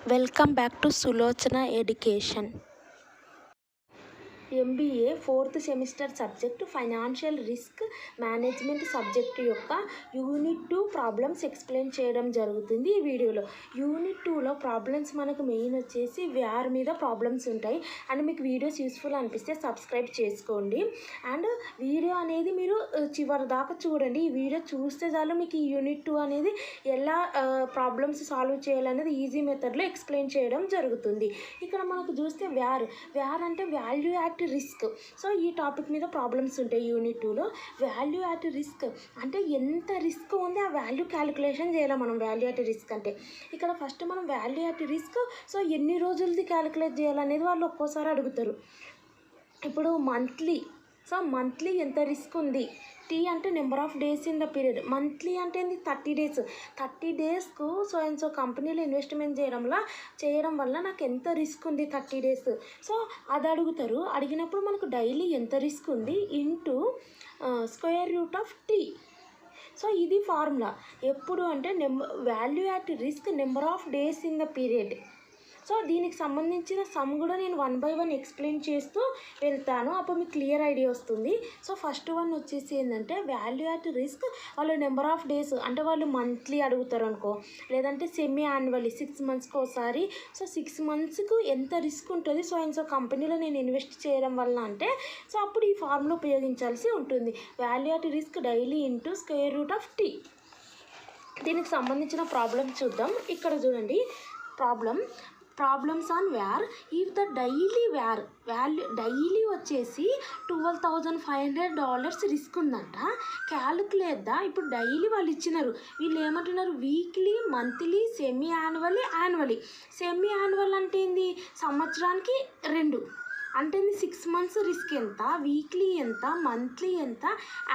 Welcome back to Sulochana education. MBA 4th semester subject financial risk management subject యొక్క unit 2 problems explain చేయడం జరుగుతుంది ఈ వీడియోలో. యూనిట్ 2లో ప్రాబ్లమ్స్ మనకు మెయిన్ వచ్చేసి వ్యార్ మీద ప్రాబ్లమ్స్ ఉంటాయి. అండ్ మీకు వీడియోస్ యూస్ఫుల్ అనిపిస్తే సబ్స్క్రైబ్ చేసుకోండి. అండ్ వీడియో అనేది మీరు చివరి దాకా చూడండి. ఈ వీడియో చూస్తే చాలు మీకు ఈ యూనిట్ 2 అనేది ఎలా ప్రాబ్లమ్స్ సాల్వ్ చేయాలనేది ఈజీ మెథడ్లో ఎక్స్ప్లెయిన్ చేయడం జరుగుతుంది. ఇక్కడ మనకు చూస్తే వ్యార్ అంటే వాల్యూ యాట్ రిస్క్. సో ఈ టాపిక్ మీద ప్రాబ్లమ్స్ ఉంటాయి యూనిట్ 2లో. వాల్యూ యాట్ రిస్క్ అంటే ఎంత రిస్క్ ఉంది ఆ వాల్యూ క్యాలిక్యులేషన్ చేయాలి మనం. వాల్యూ యాట్ రిస్క్ అంటే ఇక్కడ ఫస్ట్ మనం వాల్యూ యాట్ రిస్క్ సో ఎన్ని రోజులది క్యాలిక్యులేట్ చేయాలనేది వాళ్ళు ఒక్కోసారి అడుగుతారు. ఇప్పుడు మంత్లీ ఎంత రిస్క్ ఉంది. టీ అంటే number of days in the period. Monthly అంటే ఏంది 30 డేస్. 30 డేస్కు సో కంపెనీలో ఇన్వెస్ట్మెంట్ చేయడం వల్ల నాకు ఎంత రిస్క్ ఉంది 30 డేస్. సో అది అడుగుతారు. అడిగినప్పుడు మనకు డైలీ ఎంత రిస్క్ ఉంది into square root of T. So ఇది ఫార్ములా. ఎప్పుడు అంటే value at risk number of days in the period. So దీనికి సంబంధించిన సమ్ కూడా నేను 1 by 1 ఎక్స్ప్లెయిన్ చేస్తూ వెళ్తాను. అప్పుడు మీకు క్లియర్ ఐడియా వస్తుంది. సో ఫస్ట్ వన్ వచ్చేసి ఏంటంటే వాల్యూ యాట్ రిస్క్ వాళ్ళు నెంబర్ ఆఫ్ డేస్ అంటే వాళ్ళు మంత్లీ అడుగుతారు అనుకో, లేదంటే సెమీ యాన్యువల్లీ 6 monthsకి ఒకసారి. సో 6 monthsకు ఎంత రిస్క్ ఉంటుంది సో కంపెనీలో నేను ఇన్వెస్ట్ చేయడం వల్ల అంటే సో అప్పుడు ఈ ఫార్ములా ఉపయోగించాల్సి ఉంటుంది. Value at risk daily into square root of T. దీనికి సంబంధించిన ప్రాబ్లం చూద్దాం. ఇక్కడ చూడండి problems on VaR. If the daily value daily వచ్చేసి $12,500 రిస్క్ ఉందంట. Calculate the. ఇప్పుడు డైలీ వాళ్ళు ఇచ్చినారు. వీళ్ళు ఏమంటున్నారు weekly, monthly, semi annually. Semi annual అంటే ఏంది సంవత్సరానికి 2 అంటే 6 months రిస్క్ ఎంత, వీక్లీ ఎంత, మంత్లీ ఎంత,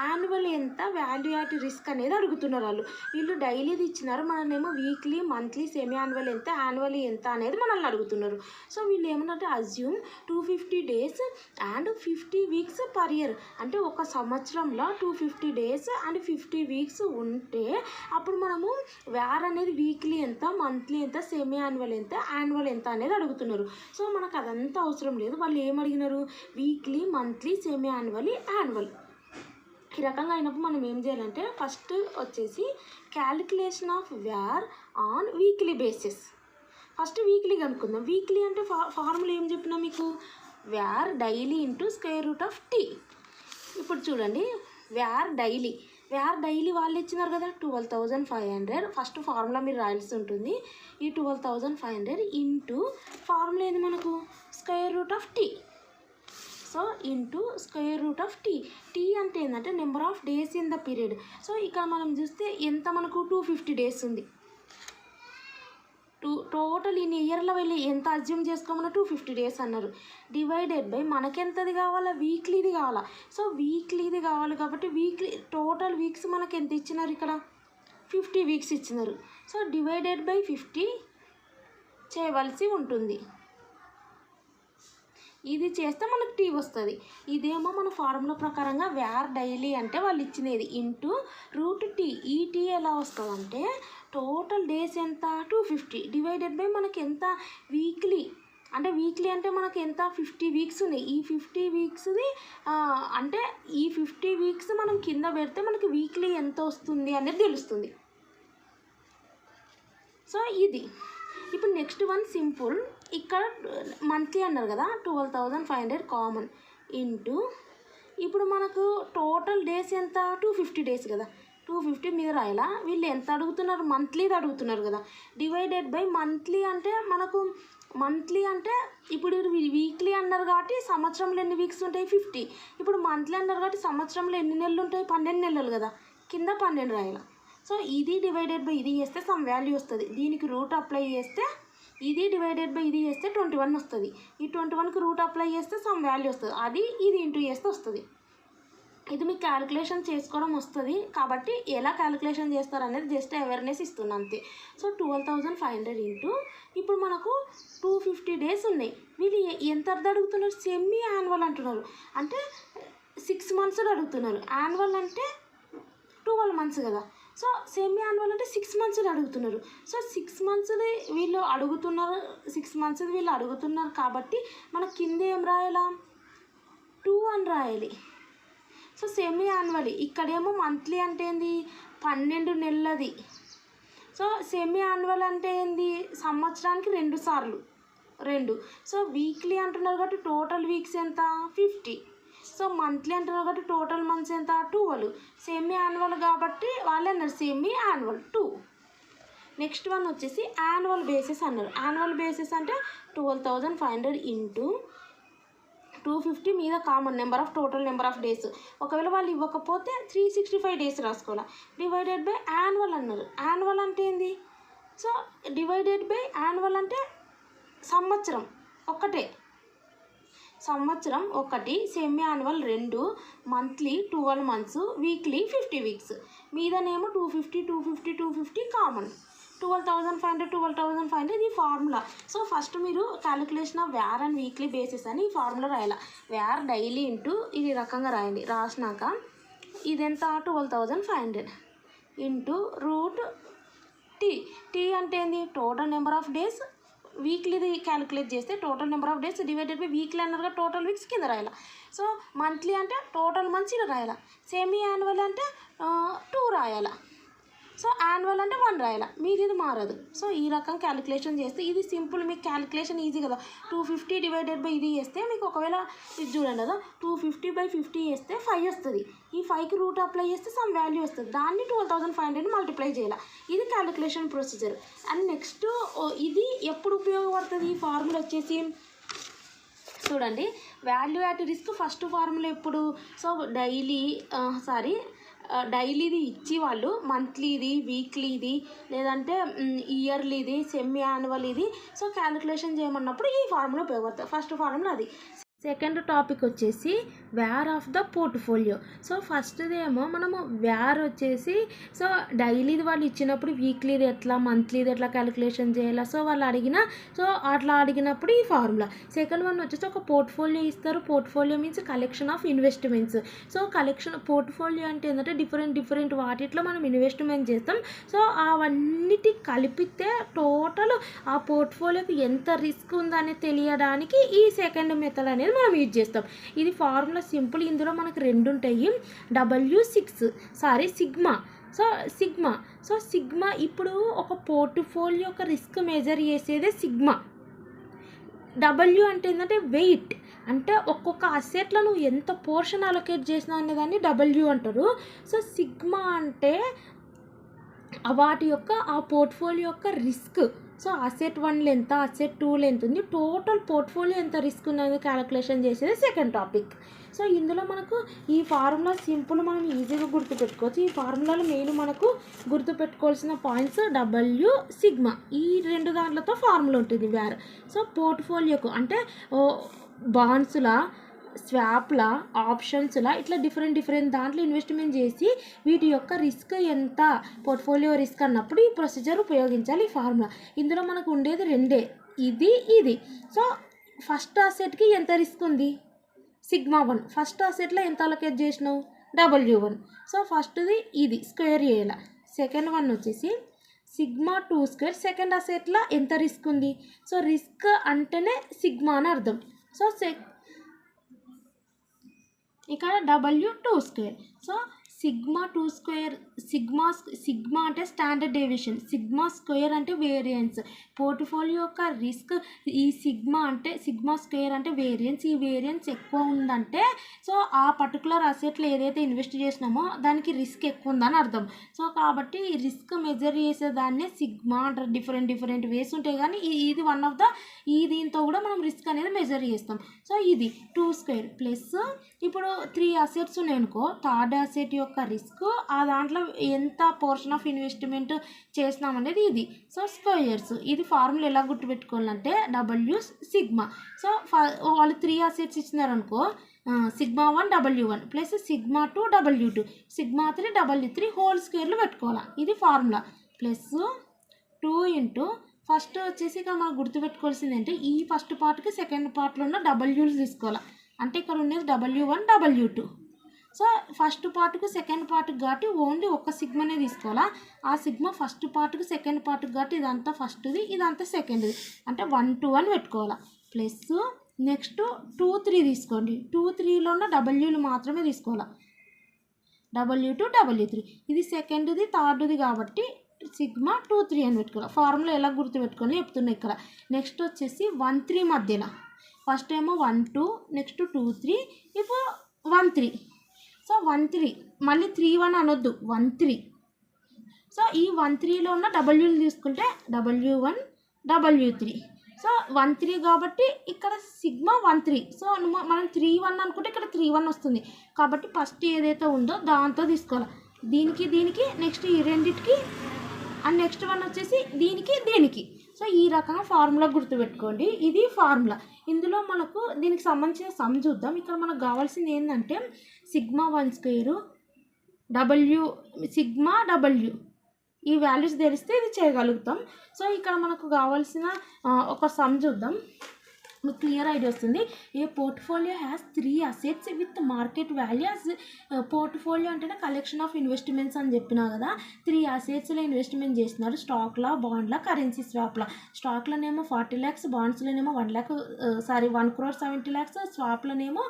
యాన్యువల్ ఎంత వాల్యూ యాట్ రిస్క్ అనేది అడుగుతున్నారు వాళ్ళు. వీళ్ళు డైలీది ఇచ్చినారు, మననేమో వీక్లీ, మంత్లీ, సెమీ యాన్యువల్ ఎంత, యాన్యువల్లీ ఎంత అనేది మనల్ని అడుగుతున్నారు. సో వీళ్ళు ఏమన్నట్టు assume 250 days and 50 weeks per year. అంటే ఒక సంవత్సరంలో 250 days అండ్ 50 weeks ఉంటే అప్పుడు మనము వ్యార్ అనేది వీక్లీ ఎంత, మంత్లీ ఎంత, సెమీ యాన్యువల్ ఎంత, యాన్యువల్ ఎంత అనేది అడుగుతున్నారు. సో మనకు అదంతా అవసరం లేదు. వాళ్ళు ఏమడిగినారు వీక్లీ, మంత్లీ, సెమీ యాన్యువల్. ఈ రకంగా అయినప్పుడు మనం ఏం చేయాలంటే ఫస్ట్ వచ్చేసి calculation of VaR on weekly basis. First weekly కనుక్కుందాం. వీక్లీ అంటే ఫార్ములా ఏం చెప్పినా మీకు VaR daily into square root of T. ఇప్పుడు చూడండి వ్యార్ డైలీ వాళ్ళు ఇచ్చినారు కదా 12,500. ఫస్ట్ ఫార్ములా మీరు రాయాల్సి ఉంటుంది. ఈ 12,500 ఇంటూ ఫార్ములా ఏంది మనకు square root of T. So into square root of T. T అంటే ఏంటంటే number of days in the period. So ఇక్కడ మనం చూస్తే ఎంత మనకు 250 days ఉంది. టోటల్ ఇన్ ఇయర్లో వెళ్ళి ఎంత అజ్యూమ్ చేసుకోమన్నా 250 days అన్నారు. డివైడెడ్ బై మనకెంతది కావాలా వీక్లీది కావాలా. సో వీక్లీది కావాలి కాబట్టి వీక్లీ టోటల్ వీక్స్ మనకి ఎంత ఇచ్చినారు ఇక్కడ 50 weeks ఇచ్చినారు. సో డివైడెడ్ బై 50 చేయవలసి ఉంటుంది. ఇది చేస్తే మనకు టీ వస్తుంది. ఇదేమో మన ఫార్ములా ప్రకారంగా వ్యార్ డైలీ అంటే వాళ్ళు ఇచ్చినది ఇంటూ రూట్ టీ. ఈ టీ ఎలా వస్తుందంటే టోటల్ డేస్ ఎంత 250 డివైడెడ్ బై మనకి ఎంత వీక్లీ అంటే మనకి ఎంత 50 weeks ఉన్నాయి. ఈ 50 weeksది అంటే ఈ 50 weeks మనం కింద పెడితే మనకి వీక్లీ ఎంత వస్తుంది అనేది తెలుస్తుంది. సో ఇది ఇప్పుడు నెక్స్ట్ వన్ సింపుల్. ఇక్కడ మంత్లీ అన్నారు కదా 12,500 కామన్ ఇంటూ ఇప్పుడు మనకు టోటల్ డేస్ ఎంత 250 days కదా 250 మీద రాయాలా. వీళ్ళు ఎంత అడుగుతున్నారు మంత్లీది అడుగుతున్నారు కదా. డివైడెడ్ బై మంత్లీ అంటే మనకు ఇప్పుడు వీక్లీ అన్నారు కాబట్టి సంవత్సరంలో ఎన్ని వీక్స్ ఉంటాయి 50. ఇప్పుడు మంత్లీ అన్నారు కాబట్టి సంవత్సరంలో ఎన్ని నెలలు ఉంటాయి 12 నెలలు కదా. కింద 12 రాయాలి. సో ఇది డివైడెడ్ బై ఇది చేస్తే సమ్ వాల్యూ వస్తుంది. దీనికి రూట్ అప్లై చేస్తే ఇది డివైడెడ్ బై ఇది చేస్తే 21 వస్తుంది. ఈ 21కి రూట్ అప్లై చేస్తే సమ్ వాల్యూ వస్తుంది. ఇది ఇంటూ చేస్తే వస్తుంది. ఇది మీకు క్యాలిక్యులేషన్ చేసుకోవడం వస్తుంది కాబట్టి ఎలా క్యాలిక్యులేషన్ చేస్తారు అనేది జస్ట్ అవేర్నెస్ ఇస్తున్నా అంతే. సో 12,500 ఇంటూ ఇప్పుడు మనకు 250 days ఉన్నాయి. వీళ్ళు ఎంత అడుగుతున్నారు సెమీ యాన్యువల్ అంటున్నారు. అంటే 6 months అడుగుతున్నారు. యాన్యువల్ అంటే 12 months కదా. సో సెమీ యాన్యువల్ అంటే 6 మంత్స్ది అడుగుతున్నారు. సో 6 మంత్స్ది వీళ్ళు అడుగుతున్నారు, 6 మంత్స్ది వీళ్ళు అడుగుతున్నారు కాబట్టి మన కింద ఏం రాయాలా, 2 అని రాయాలి. సో సెమీ యాన్యువల్, ఇక్కడేమో మంత్లీ అంటే ఏంది 12 నెలలది. సో సెమీ యాన్యువల్ అంటే ఏంది, సంవత్సరానికి 2 సార్లు 2. సో వీక్లీ అంటున్నారు కాబట్టి టోటల్ వీక్స్ ఎంత 50. సో మంత్లీ అంటున్నారు కాబట్టి టోటల్ మంత్స్ ఎంత 12. సెమీ యాన్యువల్ కాబట్టి వాళ్ళే అన్నారు సెమీ యాన్యువల్ 2. నెక్స్ట్ వన్ వచ్చేసి యాన్యువల్ బేసిస్ అన్నారు. యాన్యువల్ బేసిస్ అంటే 12,500 ఇంటూ 250 మీద common total number of days. ఒకవేళ వాళ్ళు ఇవ్వకపోతే 365 డేస్ రాసుకోవాలి. డివైడెడ్ బై యాన్యువల్ అన్నారు. యాన్యువల్ అంటే ఏంది, సో డివైడెడ్ బై యాన్యువల్ అంటే సంవత్సరం ఒకటే, సంవత్సరం ఒకటి, semi annual 2, monthly 12 months, weekly 50 weeks. మీదనేమో 250 కామన్, 12,500 ఇది ఫార్ములా. సో ఫస్ట్ మీరు calculation of VaR and weekly basis అని ఈ ఫార్ములా రాయాలి. వేర్ డైలీ ఇంటూ ఇది రకంగా రాయండి. రాసినాక ఇదెంత 12,500 ఇంటూ రూట్ టీ అంటే ఏంది టోటల్ నెంబర్ ఆఫ్ డేస్. వీక్లీది క్యాలిక్యులేట్ చేస్తే total number of days divided by weekly అన్నారుగా టోటల్ వీక్స్ కింద రాయాలి. సో మంత్లీ అంటే టోటల్ మంత్స్ ఇలా రాయాలి. సెమీ యాన్యువల్ అంటే 2 రాయాలి. సో యాన్యువల్ అంటే 1 రాయాలి. మీది ఇది మారదు. సో ఈ రకం క్యాలిక్యులేషన్ చేస్తే ఇది సింపుల్, మీకు క్యాలిక్యులేషన్ ఈజీ కదా. 250 డివైడెడ్ బై ఇది చేస్తే మీకు ఒకవేళ ఇది చూడండి కదా, 250/50 చేస్తే 5 వస్తుంది. ఈ 5కి రూట్ అప్లై చేస్తే సమ్ వాల్యూ వస్తుంది. దాన్ని 12,500 మల్టిప్లై చేయాలి. ఇది క్యాలిక్యులేషన్ ప్రొసీజర్. అండ్ నెక్స్ట్ ఇది ఎప్పుడు ఉపయోగపడుతుంది ఈ ఫార్ములా వచ్చేసి చూడండి, value at risk first formula ఎప్పుడు, సో డైలీది ఇచ్చి వాళ్ళు మంత్లీది, వీక్లీది, లేదంటే ఇయర్లీది, సెమీ యాన్యువల్ ఇది సో క్యాలిక్యులేషన్ చేయమన్నప్పుడు ఈ ఫార్ములా ఉపయోగపడుతుంది. ఫస్ట్ ఫార్ములా అది. సెకండ్ టాపిక్ వచ్చేసి VaR of the portfolio. So ఫస్ట్ది ఏమో మనము వేర్ వచ్చేసి సో డైలీది వాళ్ళు ఇచ్చినప్పుడు వీక్లీది ఎట్లా, మంత్లీది ఎట్లా క్యాలిక్యులేషన్ చేయాలా, సో వాళ్ళు అట్లా అడిగినప్పుడు ఈ ఫార్ములా. సెకండ్ వన్ వచ్చేసి ఒక పోర్ట్ఫోలియో ఇస్తారు. Portfolio means collection of investments. So portfolio అంటే ఏంటంటే డిఫరెంట్ వాటిట్లో మనం ఇన్వెస్ట్మెంట్ చేస్తాం. సో అవన్నిటి కలిపితే టోటల్ ఆ పోర్ట్ఫోలియోకి ఎంత రిస్క్ ఉందని తెలియడానికి ఈ సెకండ్ మెథడ్ అనేది మనం యూజ్ చేస్తాం. ఇది ఫార్ములా సింపుల్. ఇందులో మనకు 2 ఉంటాయి, సిగ్మా. ఇప్పుడు ఒక పోర్ట్ఫోలియో యొక్క రిస్క్ మెజర్ చేసేదే సిగ్మా. డబ్ల్యూ అంటే ఏంటంటే వెయిట్, అంటే ఒక్కొక్క అసెట్లో నువ్వు ఎంత పోర్షన్ అలొకేట్ చేసినావు అనేదాన్ని డబ్ల్యూ అంటారు. సో సిగ్మా అంటే వాటి యొక్క ఆ పోర్ట్ఫోలియో యొక్క రిస్క్. సో అసెట్ 1 ఎంత, అసెట్ 2 ఎంత ఉంది, టోటల్ పోర్ట్ఫోలియో ఎంత రిస్క్ ఉన్నది క్యాలిక్యులేషన్ చేసేది సెకండ్ టాపిక్. సో ఇందులో మనకు ఈ ఫార్ములా సింపుల్, మనం ఈజీగా గుర్తుపెట్టుకోవచ్చు. ఈ ఫార్ములాలో మెయిన్ మనకు గుర్తుపెట్టుకోవాల్సిన పాయింట్స్ డబ్ల్యూ, సిగ్మా, ఈ 2 దాంట్లతో ఫార్ములా ఉంటుంది వేర్. సో పోర్ట్ఫోలియోకు అంటే బాండ్స్లా, స్వాప్లా, ఆప్షన్స్లా ఇట్లా డిఫరెంట్ దాంట్లో ఇన్వెస్ట్మెంట్ చేసి వీటి యొక్క రిస్క్ ఎంత, పోర్ట్ఫోలియో రిస్క్ అన్నప్పుడు ఈ ప్రొసీజర్ ఉపయోగించాలి ఈ ఫార్ములా. ఇందులో మనకు ఉండేది 2, ఇది. సో ఫస్ట్ అసెట్కి ఎంత రిస్క్ ఉంది సిగ్మా 1, ఫస్ట్ అసెట్లో ఎంత అలొకేట్ చేసినావు W1. సో ఫస్ట్ది ఇది స్క్వేర్ చేయాలి. సెకండ్ వన్ వచ్చేసి సిగ్మా 2 స్క్వేర్, సెకండ్ అసెట్లో ఎంత రిస్క్ ఉంది, సో రిస్క్ అంటేనే సిగ్మా అని అర్థం. సో ఇక్కడ W2 square. So sigma 2 square, sigma అంటే స్టాండర్డ్ డేవియేషన్, సిగ్మా స్క్వేర్ అంటే వేరియన్స్. పోర్ట్ఫోలియో యొక్క రిస్క్ ఈ సిగ్మా స్క్వేర్ అంటే వేరియన్స్. ఈ వేరియన్స్ ఎక్కువ ఉందంటే సో ఆ పర్టికులర్ అసెట్లో ఏదైతే ఇన్వెస్ట్ చేసినామో దానికి రిస్క్ ఎక్కువ ఉందని అర్థం. సో కాబట్టి ఈ రిస్క్ మెజర్ చేసేదాన్నే సిగ్మా అంటారు. డిఫరెంట్ వేస్ ఉంటాయి, కానీ ఇది వన్ ఆఫ్ ద దీంతో కూడా మనం రిస్క్ అనేది మెజర్ చేస్తాం. సో ఇది 2 స్క్వేర్ ప్లస్ ఇప్పుడు 3 అసెట్స్ ఉన్నాయనుకో, థర్డ్ అసెట్ యొక్క రిస్క్ ఆ దాంట్లో ఎంత పోర్షన్ ఆఫ్ ఇన్వెస్ట్మెంట్ చేసినామనేది ఇది. సో స్క్వేర్స్, ఇది ఫార్ములా ఎలా గుర్తుపెట్టుకోవాలంటే డబ్ల్యూ సిగ్మా. సో వాళ్ళు 3 అసెట్స్ ఇచ్చినారనుకో, sigma 1 W1 plus sigma 2 W2, sigma 3 W3 whole స్క్వేర్లు పెట్టుకోవాలి. ఇది ఫార్ములా. ప్లస్ 2 ఇంటూ ఫస్ట్ వచ్చేసి ఇక్కడ మనం గుర్తుపెట్టుకోవాల్సింది అంటే ఈ ఫస్ట్ పార్ట్కి సెకండ్ పార్ట్లో ఉన్న డబ్ల్యూలు తీసుకోవాలి. అంటే ఇక్కడ ఉండేది W1 W2. So first పార్ట్కు second పార్ట్కి కాబట్టి ఓన్లీ ఒక సిగ్మానే తీసుకోవాలా. ఆ సిగ్మా ఫస్ట్ పార్ట్కు సెకండ్ పార్ట్కి కాబట్టి ఇదంతా ఫస్ట్ది ఇదంతా సెకండ్ది అంటే 1 2 అని పెట్టుకోవాలా. ప్లస్ నెక్స్ట్ 2 3 తీసుకోండి. 2 3లోన డబ్ల్యూలు మాత్రమే తీసుకోవాలా. W2 W3 ఇది సెకండ్ది థర్డ్ది కాబట్టి సిగ్మా 2 3 అని పెట్టుకోవాలి. ఫార్ములా ఎలా గుర్తుపెట్టుకొని చెప్తున్నా ఇక్కడ. నెక్స్ట్ వచ్చేసి 1 3 మధ్యలో ఫస్ట్ ఏమో 1 2 నెక్స్ట్ 2 3 ఇప్పుడు 1 3. సో 1 3 మళ్ళీ 3 1 అనొద్దు 1 3. సో ఈ 1 3లో ఉన్న డబ్ల్యూలు తీసుకుంటే W1 W3. సో 1 3 కాబట్టి ఇక్కడ సిగ్మా 1 3. సో మనం 3 1 అనుకుంటే ఇక్కడ 3 1 వస్తుంది కాబట్టి ఫస్ట్ ఏదైతే ఉందో దాంతో తీసుకోవాలి. దీనికి నెక్స్ట్ ఈ రెండింటికి అండ్ నెక్స్ట్ వన్ వచ్చేసి దీనికి. సో ఈ రకంగా ఫార్ములా గుర్తుపెట్టుకోండి. ఇది ఫార్ములా. ఇందులో మనకు దీనికి సంబంధించిన సమ్ చూద్దాం. ఇక్కడ మనకు కావాల్సింది ఏంటంటే సిగ్మా 1 స్క్వేరు సిగ్మా W ఈ వాల్యూస్ తెలిస్తే ఇది చేయగలుగుతాం. సో ఇక్కడ మనకు కావాల్సిన ఒక సమ్ చూద్దాం. మీకు క్లియర్ ఐడియా వస్తుంది. A portfolio has 3 assets with market values. Portfolio అంటేనే కలెక్షన్ ఆఫ్ ఇన్వెస్ట్మెంట్స్ అని చెప్పినా కదా. 3 అసెట్స్లో ఇన్వెస్ట్మెంట్ చేస్తున్నారు. స్టాక్లా, బాండ్లా, కరెన్సీ స్వాప్లా. స్టాక్లోనేమో 40 lakhs, బాండ్స్లోనేమో 1 crore 70 lakhs, స్వాప్లోనేమో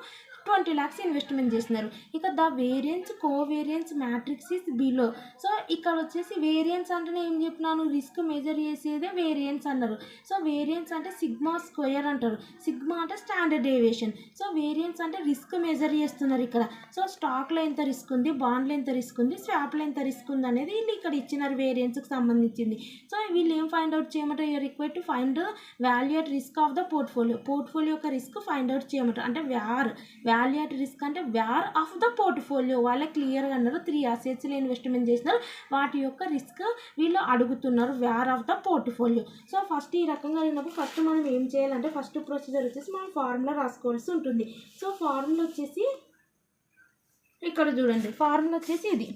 20 lakhs ఇన్వెస్ట్మెంట్ చేస్తున్నారు. ఇక the variance covariance matrix is below. So ఇక్కడ వచ్చేసి వేరియన్స్ అంటేనే ఏం చెప్పినాను, రిస్క్ మెజర్ చేసేదే వేరియన్స్ అన్నారు. సో వేరియన్స్ అంటే సిగ్మా స్క్వేర్ అంటారు. సిగ్మా అంటే స్టాండర్డ్ డీవియేషన్. సో వేరియన్స్ అంటే రిస్క్ మెజర్ చేస్తున్నారు ఇక్కడ. సో స్టాక్లో ఎంత రిస్క్ ఉంది, బాండ్లో ఎంత రిస్క్ ఉంది, స్వాప్లో ఎంత రిస్క్ ఉంది అనేది వీళ్ళు ఇక్కడ ఇచ్చినారు వేరియన్స్కి సంబంధించింది. సో వీళ్ళు ఏం ఫైండ్ అవుట్ చేయమంటారు, you are required to find value at risk of the portfolio యొక్క రిస్క్ ఫైండ్ అవుట్ చేయమంటారు. అంటే వాల్యూ అట్ రిస్క్ అంటే వ్యార్ ఆఫ్ ద పోర్ట్ఫోలియో. వాళ్ళే క్లియర్గా అన్నారు 3 అసెట్స్లో ఇన్వెస్ట్మెంట్ చేసినారు, వాటి యొక్క రిస్క్ వీళ్ళు అడుగుతున్నారు వ్యార్ of the portfolio. So first ఈ రకంగా అయినప్పుడు ఫస్ట్ మనం ఏం చేయాలంటే ఫస్ట్ ప్రొసీజర్ వచ్చేసి మనం ఫార్ములా రాసుకోవాల్సి ఉంటుంది. సో ఫార్ములా వచ్చేసి ఇక్కడ చూడండి, ఫార్ములా వచ్చేసి ఇది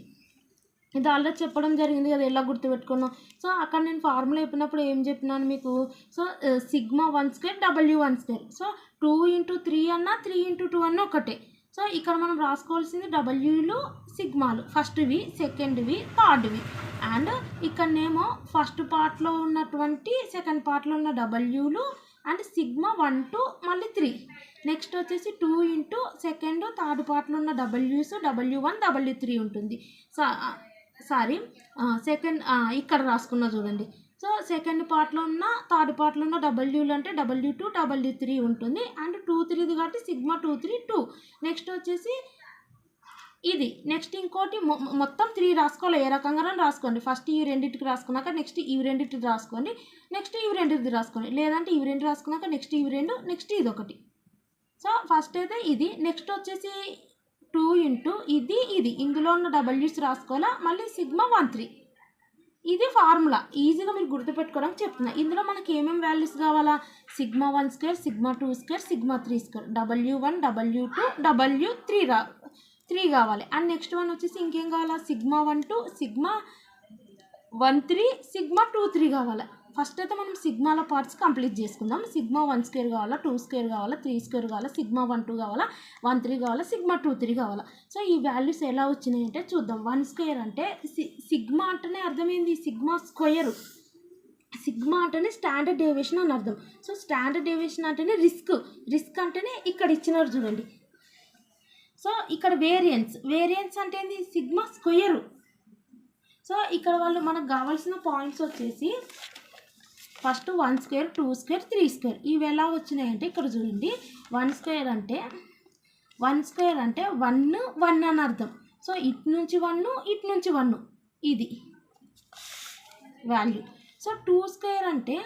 ఆల్రెడీ చెప్పడం జరిగింది కదా ఎలా గుర్తుపెట్టుకున్నాం. సో అక్కడ నేను ఫార్ములా చెప్పినప్పుడు ఏం చెప్పినాను మీకు, so sigma 1 square W1 square. So 2 × 3 అన్నా 3 × 2 అన్నా ఒకటే. సో ఇక్కడ మనం రాసుకోవాల్సింది డబ్ల్యూలు సిగ్మాలు, ఫస్ట్వి, సెకండ్వి, థర్డ్వి. అండ్ ఇక్కడనేమో ఫస్ట్ పార్ట్లో ఉన్నటువంటి సెకండ్ పార్ట్లో ఉన్న డబ్ల్యూలు అండ్ సిగ్మా 1 2 మళ్ళీ 3. నెక్స్ట్ వచ్చేసి 2 × సెకండ్ థర్డ్ పార్ట్లో ఉన్న డబ్ల్యూస్ W1 W3 ఉంటుంది. సెకండ్ ఇక్కడ రాసుకున్నా చూడండి. సో సెకండ్ పార్ట్లో ఉన్న థర్డ్ పార్ట్లో ఉన్న డబ్ల్యూలు అంటే W2 W3 ఉంటుంది. అండ్ 2 3 కాబట్టి సిగ్మా 2 3 2. నెక్స్ట్ వచ్చేసి ఇది. నెక్స్ట్ ఇంకోటి మొత్తం 3 రాసుకోవాలి. ఏ రకంగా రాసుకోండి. ఫస్ట్ ఈ రెండింటికి రాసుకున్నాక నెక్స్ట్ ఇవి రెండింటికి రాసుకోండి, నెక్స్ట్ ఇవి రెండింటికి రాసుకోండి. లేదంటే ఇవి రెండు రాసుకున్నాక నెక్స్ట్ ఇవి రెండు, నెక్స్ట్ ఇది ఒకటి. సో ఫస్ట్ అయితే ఇది. నెక్స్ట్ వచ్చేసి 2 × ఇది ఇందులో ఉన్న డబ్ల్యూస్ రాసుకోవాలా. మళ్ళీ సిగ్మా 1 3. ఇది ఫార్ములా. ఈజీగా మీరు గుర్తుపెట్టుకోవడానికి చెప్తున్నా. ఇందులో మనకి ఏమేమి వాల్యూస్ కావాలా, sigma 1 square, sigma 2 square, sigma 3 square, W1 W2 W3 3 కావాలి. అండ్ నెక్స్ట్ వన్ వచ్చేసి ఇంకేం కావాలా, సిగ్మా 1 2 సిగ్మా 1 3 సిగ్మా 2 3 కావాలి. ఫస్ట్ అయితే మనం సిగ్మాల పార్ట్స్ కంప్లీట్ చేసుకుందాం. సిగ్మా 1 స్క్వేర్ కావాలా, 2 స్క్వేర్ కావాలా, 3 స్క్వేర్ కావాలా, సిగ్మా 1 2 కావాలా, 1 3 కావాలా, సిగ్మా 2 3 కావాలా. సో ఈ వాల్యూస్ ఎలా వచ్చినాయి అంటే చూద్దాం. 1 స్క్వేర్ అంటే సిగ్మా అంటేనే అర్థమైంది సిగ్మా స్క్వేర్. సిగ్మా అంటేనే స్టాండర్డ్ డీవియేషన్ అని అర్థం. సో స్టాండర్డ్ డీవియేషన్ అంటేనే రిస్క్ అంటేనే ఇక్కడ ఇచ్చినారు చూడండి. సో ఇక్కడ వేరియన్స్ అంటే ఏంది, సిగ్మా స్క్వేర్. సో ఇక్కడ వాళ్ళు మనకు కావాల్సిన పాయింట్స్ వచ్చేసి ఫస్ట్ 1 స్క్వేర్, 2 స్క్వేర్, 3 స్క్వేర్. ఇవి ఎలా వచ్చినాయంటే ఇక్కడ చూడండి. 1 స్క్వేర్ అంటే 1 1 అని అర్థం. సో ఇటు నుంచి 1 ఇటు నుంచి 1 ఇది వాల్యూ. సో 2 స్క్వేర్ అంటే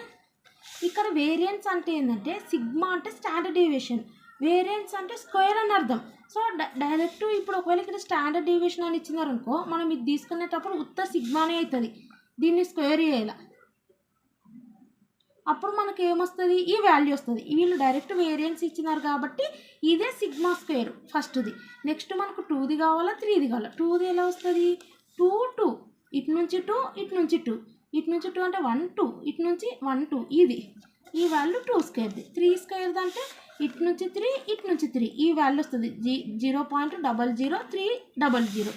ఇక్కడ వేరియన్స్ అంటే ఏంటంటే సిగ్మా అంటే స్టాండర్డ్ డీవియేషన్, వేరియన్స్ అంటే స్క్వేర్ అని అర్థం. సో డైరెక్ట్ ఇప్పుడు ఒకవేళ ఇక్కడ స్టాండర్డ్ డీవియేషన్ అని ఇచ్చినారనుకో, మనం ఇది తీసుకునేటప్పుడు ఉత్త సిగ్మానే అవుతుంది, దీన్ని స్క్వేర్ చేయాలి. అప్పుడు మనకి ఏమొస్తుంది, ఈ వాల్యూ వస్తుంది. వీళ్ళు డైరెక్ట్ వేరియన్స్ ఇచ్చినారు కాబట్టి ఇదే సిగ్మా స్క్వేర్ ఫస్ట్ది. నెక్స్ట్ మనకు 2ది కావాలా, 3ది కావాలా. 2ది ఎలా వస్తుంది, 2 2 ఇటు నుంచి 2 ఇటు నుంచి 2 ఇటు నుంచి 2 అంటే 1 2 ఇటు నుంచి 1 2 ఇది ఈ వాల్యూ 2 స్క్వేర్ది. 3 స్క్వేర్ది అంటే ఇటు నుంచి 3 ఇటు నుంచి 3 ఈ వాల్యూ వస్తుంది 0.00300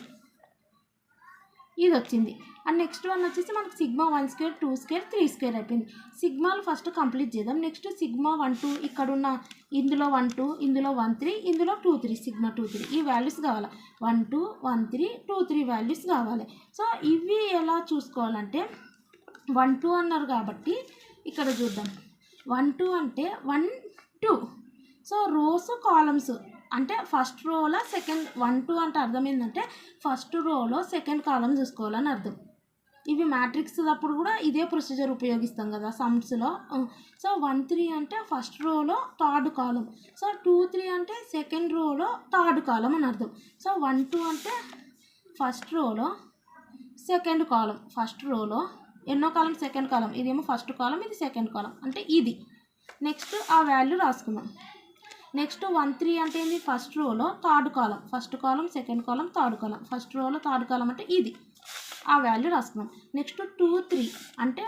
ఇది వచ్చింది. అండ్ నెక్స్ట్ వన్ వచ్చేసి మనకు సిగ్మా 1 స్క్వేర్ 2 స్క్వేర్ 3 స్క్వేర్ అయిపోయింది. సిగ్మాలు ఫస్ట్ కంప్లీట్ చేద్దాం. నెక్స్ట్ సిగ్మా 1 2 ఇక్కడ ఉన్న ఇందులో 1 2 ఇందులో 1 3 ఇందులో 2 3 సిగ్మా 2 3 ఈ వాల్యూస్ కావాలి. 1 2 1 3 2 3 వాల్యూస్ కావాలి. సో ఇవి ఎలా చూసుకోవాలంటే 1 2 అన్నారు కాబట్టి ఇక్కడ చూద్దాం. 1 2 అంటే 1 2 సో రోస్ కాలమ్స్ అంటే ఫస్ట్ రోలో సెకండ్ 1 2 అంటే అర్థం ఏంటంటే ఫస్ట్ రోలో సెకండ్ కాలం చూసుకోవాలని అర్థం. ఇవి మ్యాట్రిక్స్ అప్పుడు కూడా ఇదే ప్రొసీజర్ ఉపయోగిస్తాం కదా సమ్స్లో. సో 1 3 అంటే ఫస్ట్ రోలో థర్డ్ కాలం. సో 2 3 అంటే సెకండ్ రోలో థర్డ్ కాలం అని అర్థం. సో 1 2 అంటే ఫస్ట్ రోలో సెకండ్ కాలం. ఫస్ట్ రోలో ఎన్నో కాలం సెకండ్ కాలం, ఇదేమో ఫస్ట్ కాలం ఇది సెకండ్ కాలం అంటే ఇది. నెక్స్ట్ ఆ వాల్యూ రాసుకుందాం. నెక్స్ట్ 1 3 అంటే ఏంటి ఫస్ట్ రోలో థర్డ్ కాలం. ఫస్ట్ కాలం సెకండ్ కాలం థర్డ్ కాలం. ఫస్ట్ రోలో థర్డ్ కాలం అంటే ఇది ఆ వాల్యూ రాసుకున్నాం. నెక్స్ట్ 2 3 అంటే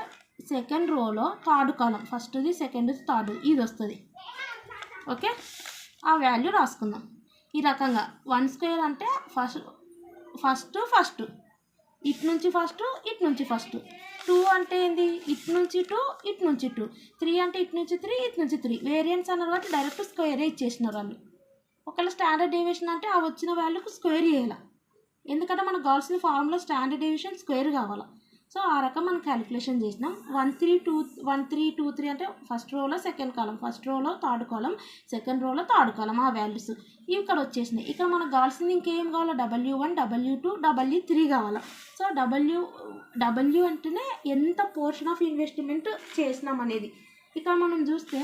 సెకండ్ రోలో థర్డ్ కాలం. ఫస్ట్ది సెకండ్ థర్డ్ ఇది వస్తుంది. ఓకే ఆ వాల్యూ రాసుకుందాం. ఈ రకంగా 1 స్క్వేర్ అంటే ఫస్ట్ ఇటు నుంచి ఫస్ట్ ఇటు నుంచి ఫస్ట్. 2 అంటే ఏంది ఇటు నుంచి 2 ఇటు నుంచి 2. 3 అంటే ఇటు నుంచి 3 ఇటు నుంచి 3. వేరియన్స్ అన్నారు కాబట్టి డైరెక్ట్ స్క్వేరే ఇచ్చేసినారు వాళ్ళు. ఒకవేళ స్టాండర్డ్ డేవియేషన్ అంటే ఆ వచ్చిన వాల్యూకి స్క్వేర్ చేయాలి. ఎందుకంటే మనకు కావాల్సిన ఫార్ములా స్టాండర్డ్ డేవియేషన్ స్క్వేర్ కావాలి. సో ఆ రకం మనం క్యాలిక్యులేషన్ చేసినాం. 1 3 2 3 అంటే ఫస్ట్ రోలో సెకండ్ కాలం, ఫస్ట్ రోలో థర్డ్ కాలం, సెకండ్ రోలో థర్డ్ కాలం ఆ వాల్యూస్ ఇక్కడ వచ్చేసినాయి. ఇక్కడ మనకు కావాల్సింది ఇంకేం కావాలో W1 W2 W3 కావాలి. సో డబ్ల్యూ అంటేనే ఎంత పోర్షన్ ఆఫ్ ఇన్వెస్ట్మెంట్ చేసినాం అనేది. ఇక్కడ మనం చూస్తే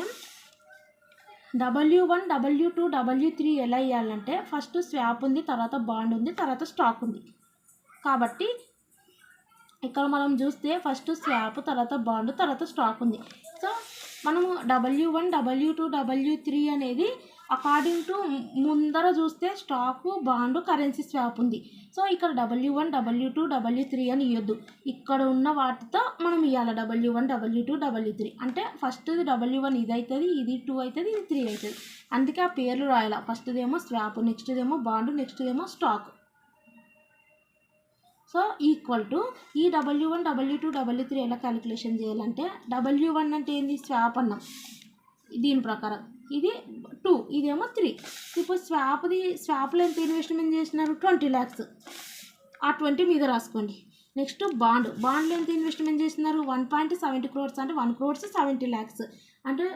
W1 W2 W3 ఎలా ఇవ్వాలంటే ఫస్ట్ స్వాప్ ఉంది, తర్వాత బాండ్ ఉంది, తర్వాత స్టాక్ ఉంది. కాబట్టి ఇక్కడ మనం చూస్తే ఫస్ట్ స్వాప్, తర్వాత బాండ్, తర్వాత స్టాక్ ఉంది. సో మనము W1 W2 W3 అనేది అకార్డింగ్ టు ముందర చూస్తే స్టాకు బాండు కరెన్సీ స్వాప్ ఉంది. సో ఇక్కడ W1 W2 W3 అని ఇవ్వద్దు. ఇక్కడ ఉన్న వాటితో మనం ఇవ్వాలి W1 W2 W3 అంటే ఫస్ట్ది W1 ఇది అవుతుంది, ఇది 2 అవుతుంది, ఇది 3 అవుతుంది. అందుకే ఆ పేర్లు రాయాలి. ఫస్ట్దేమో స్వాప్, నెక్స్ట్దేమో బాండు, నెక్స్ట్దేమో స్టాక్. సో ఈక్వల్ టు ఈ W1 W2 W3 ఎలా క్యాలిక్యులేషన్ చేయాలంటే W1 అంటే ఏంది స్వాప్ అన్నాం దీని ప్రకారం, ఇది 2 ఇదేమో 3. ఇప్పుడు స్వాప్లో ఎంత ఇన్వెస్ట్మెంట్ చేసినారు 20 lakhs. ఆ 20 మీద రాసుకోండి. నెక్స్ట్ బాండ్లో ఎంత ఇన్వెస్ట్మెంట్ చేసినారు 1.70 crores అంటే 1 crores 70 lakhs అంటే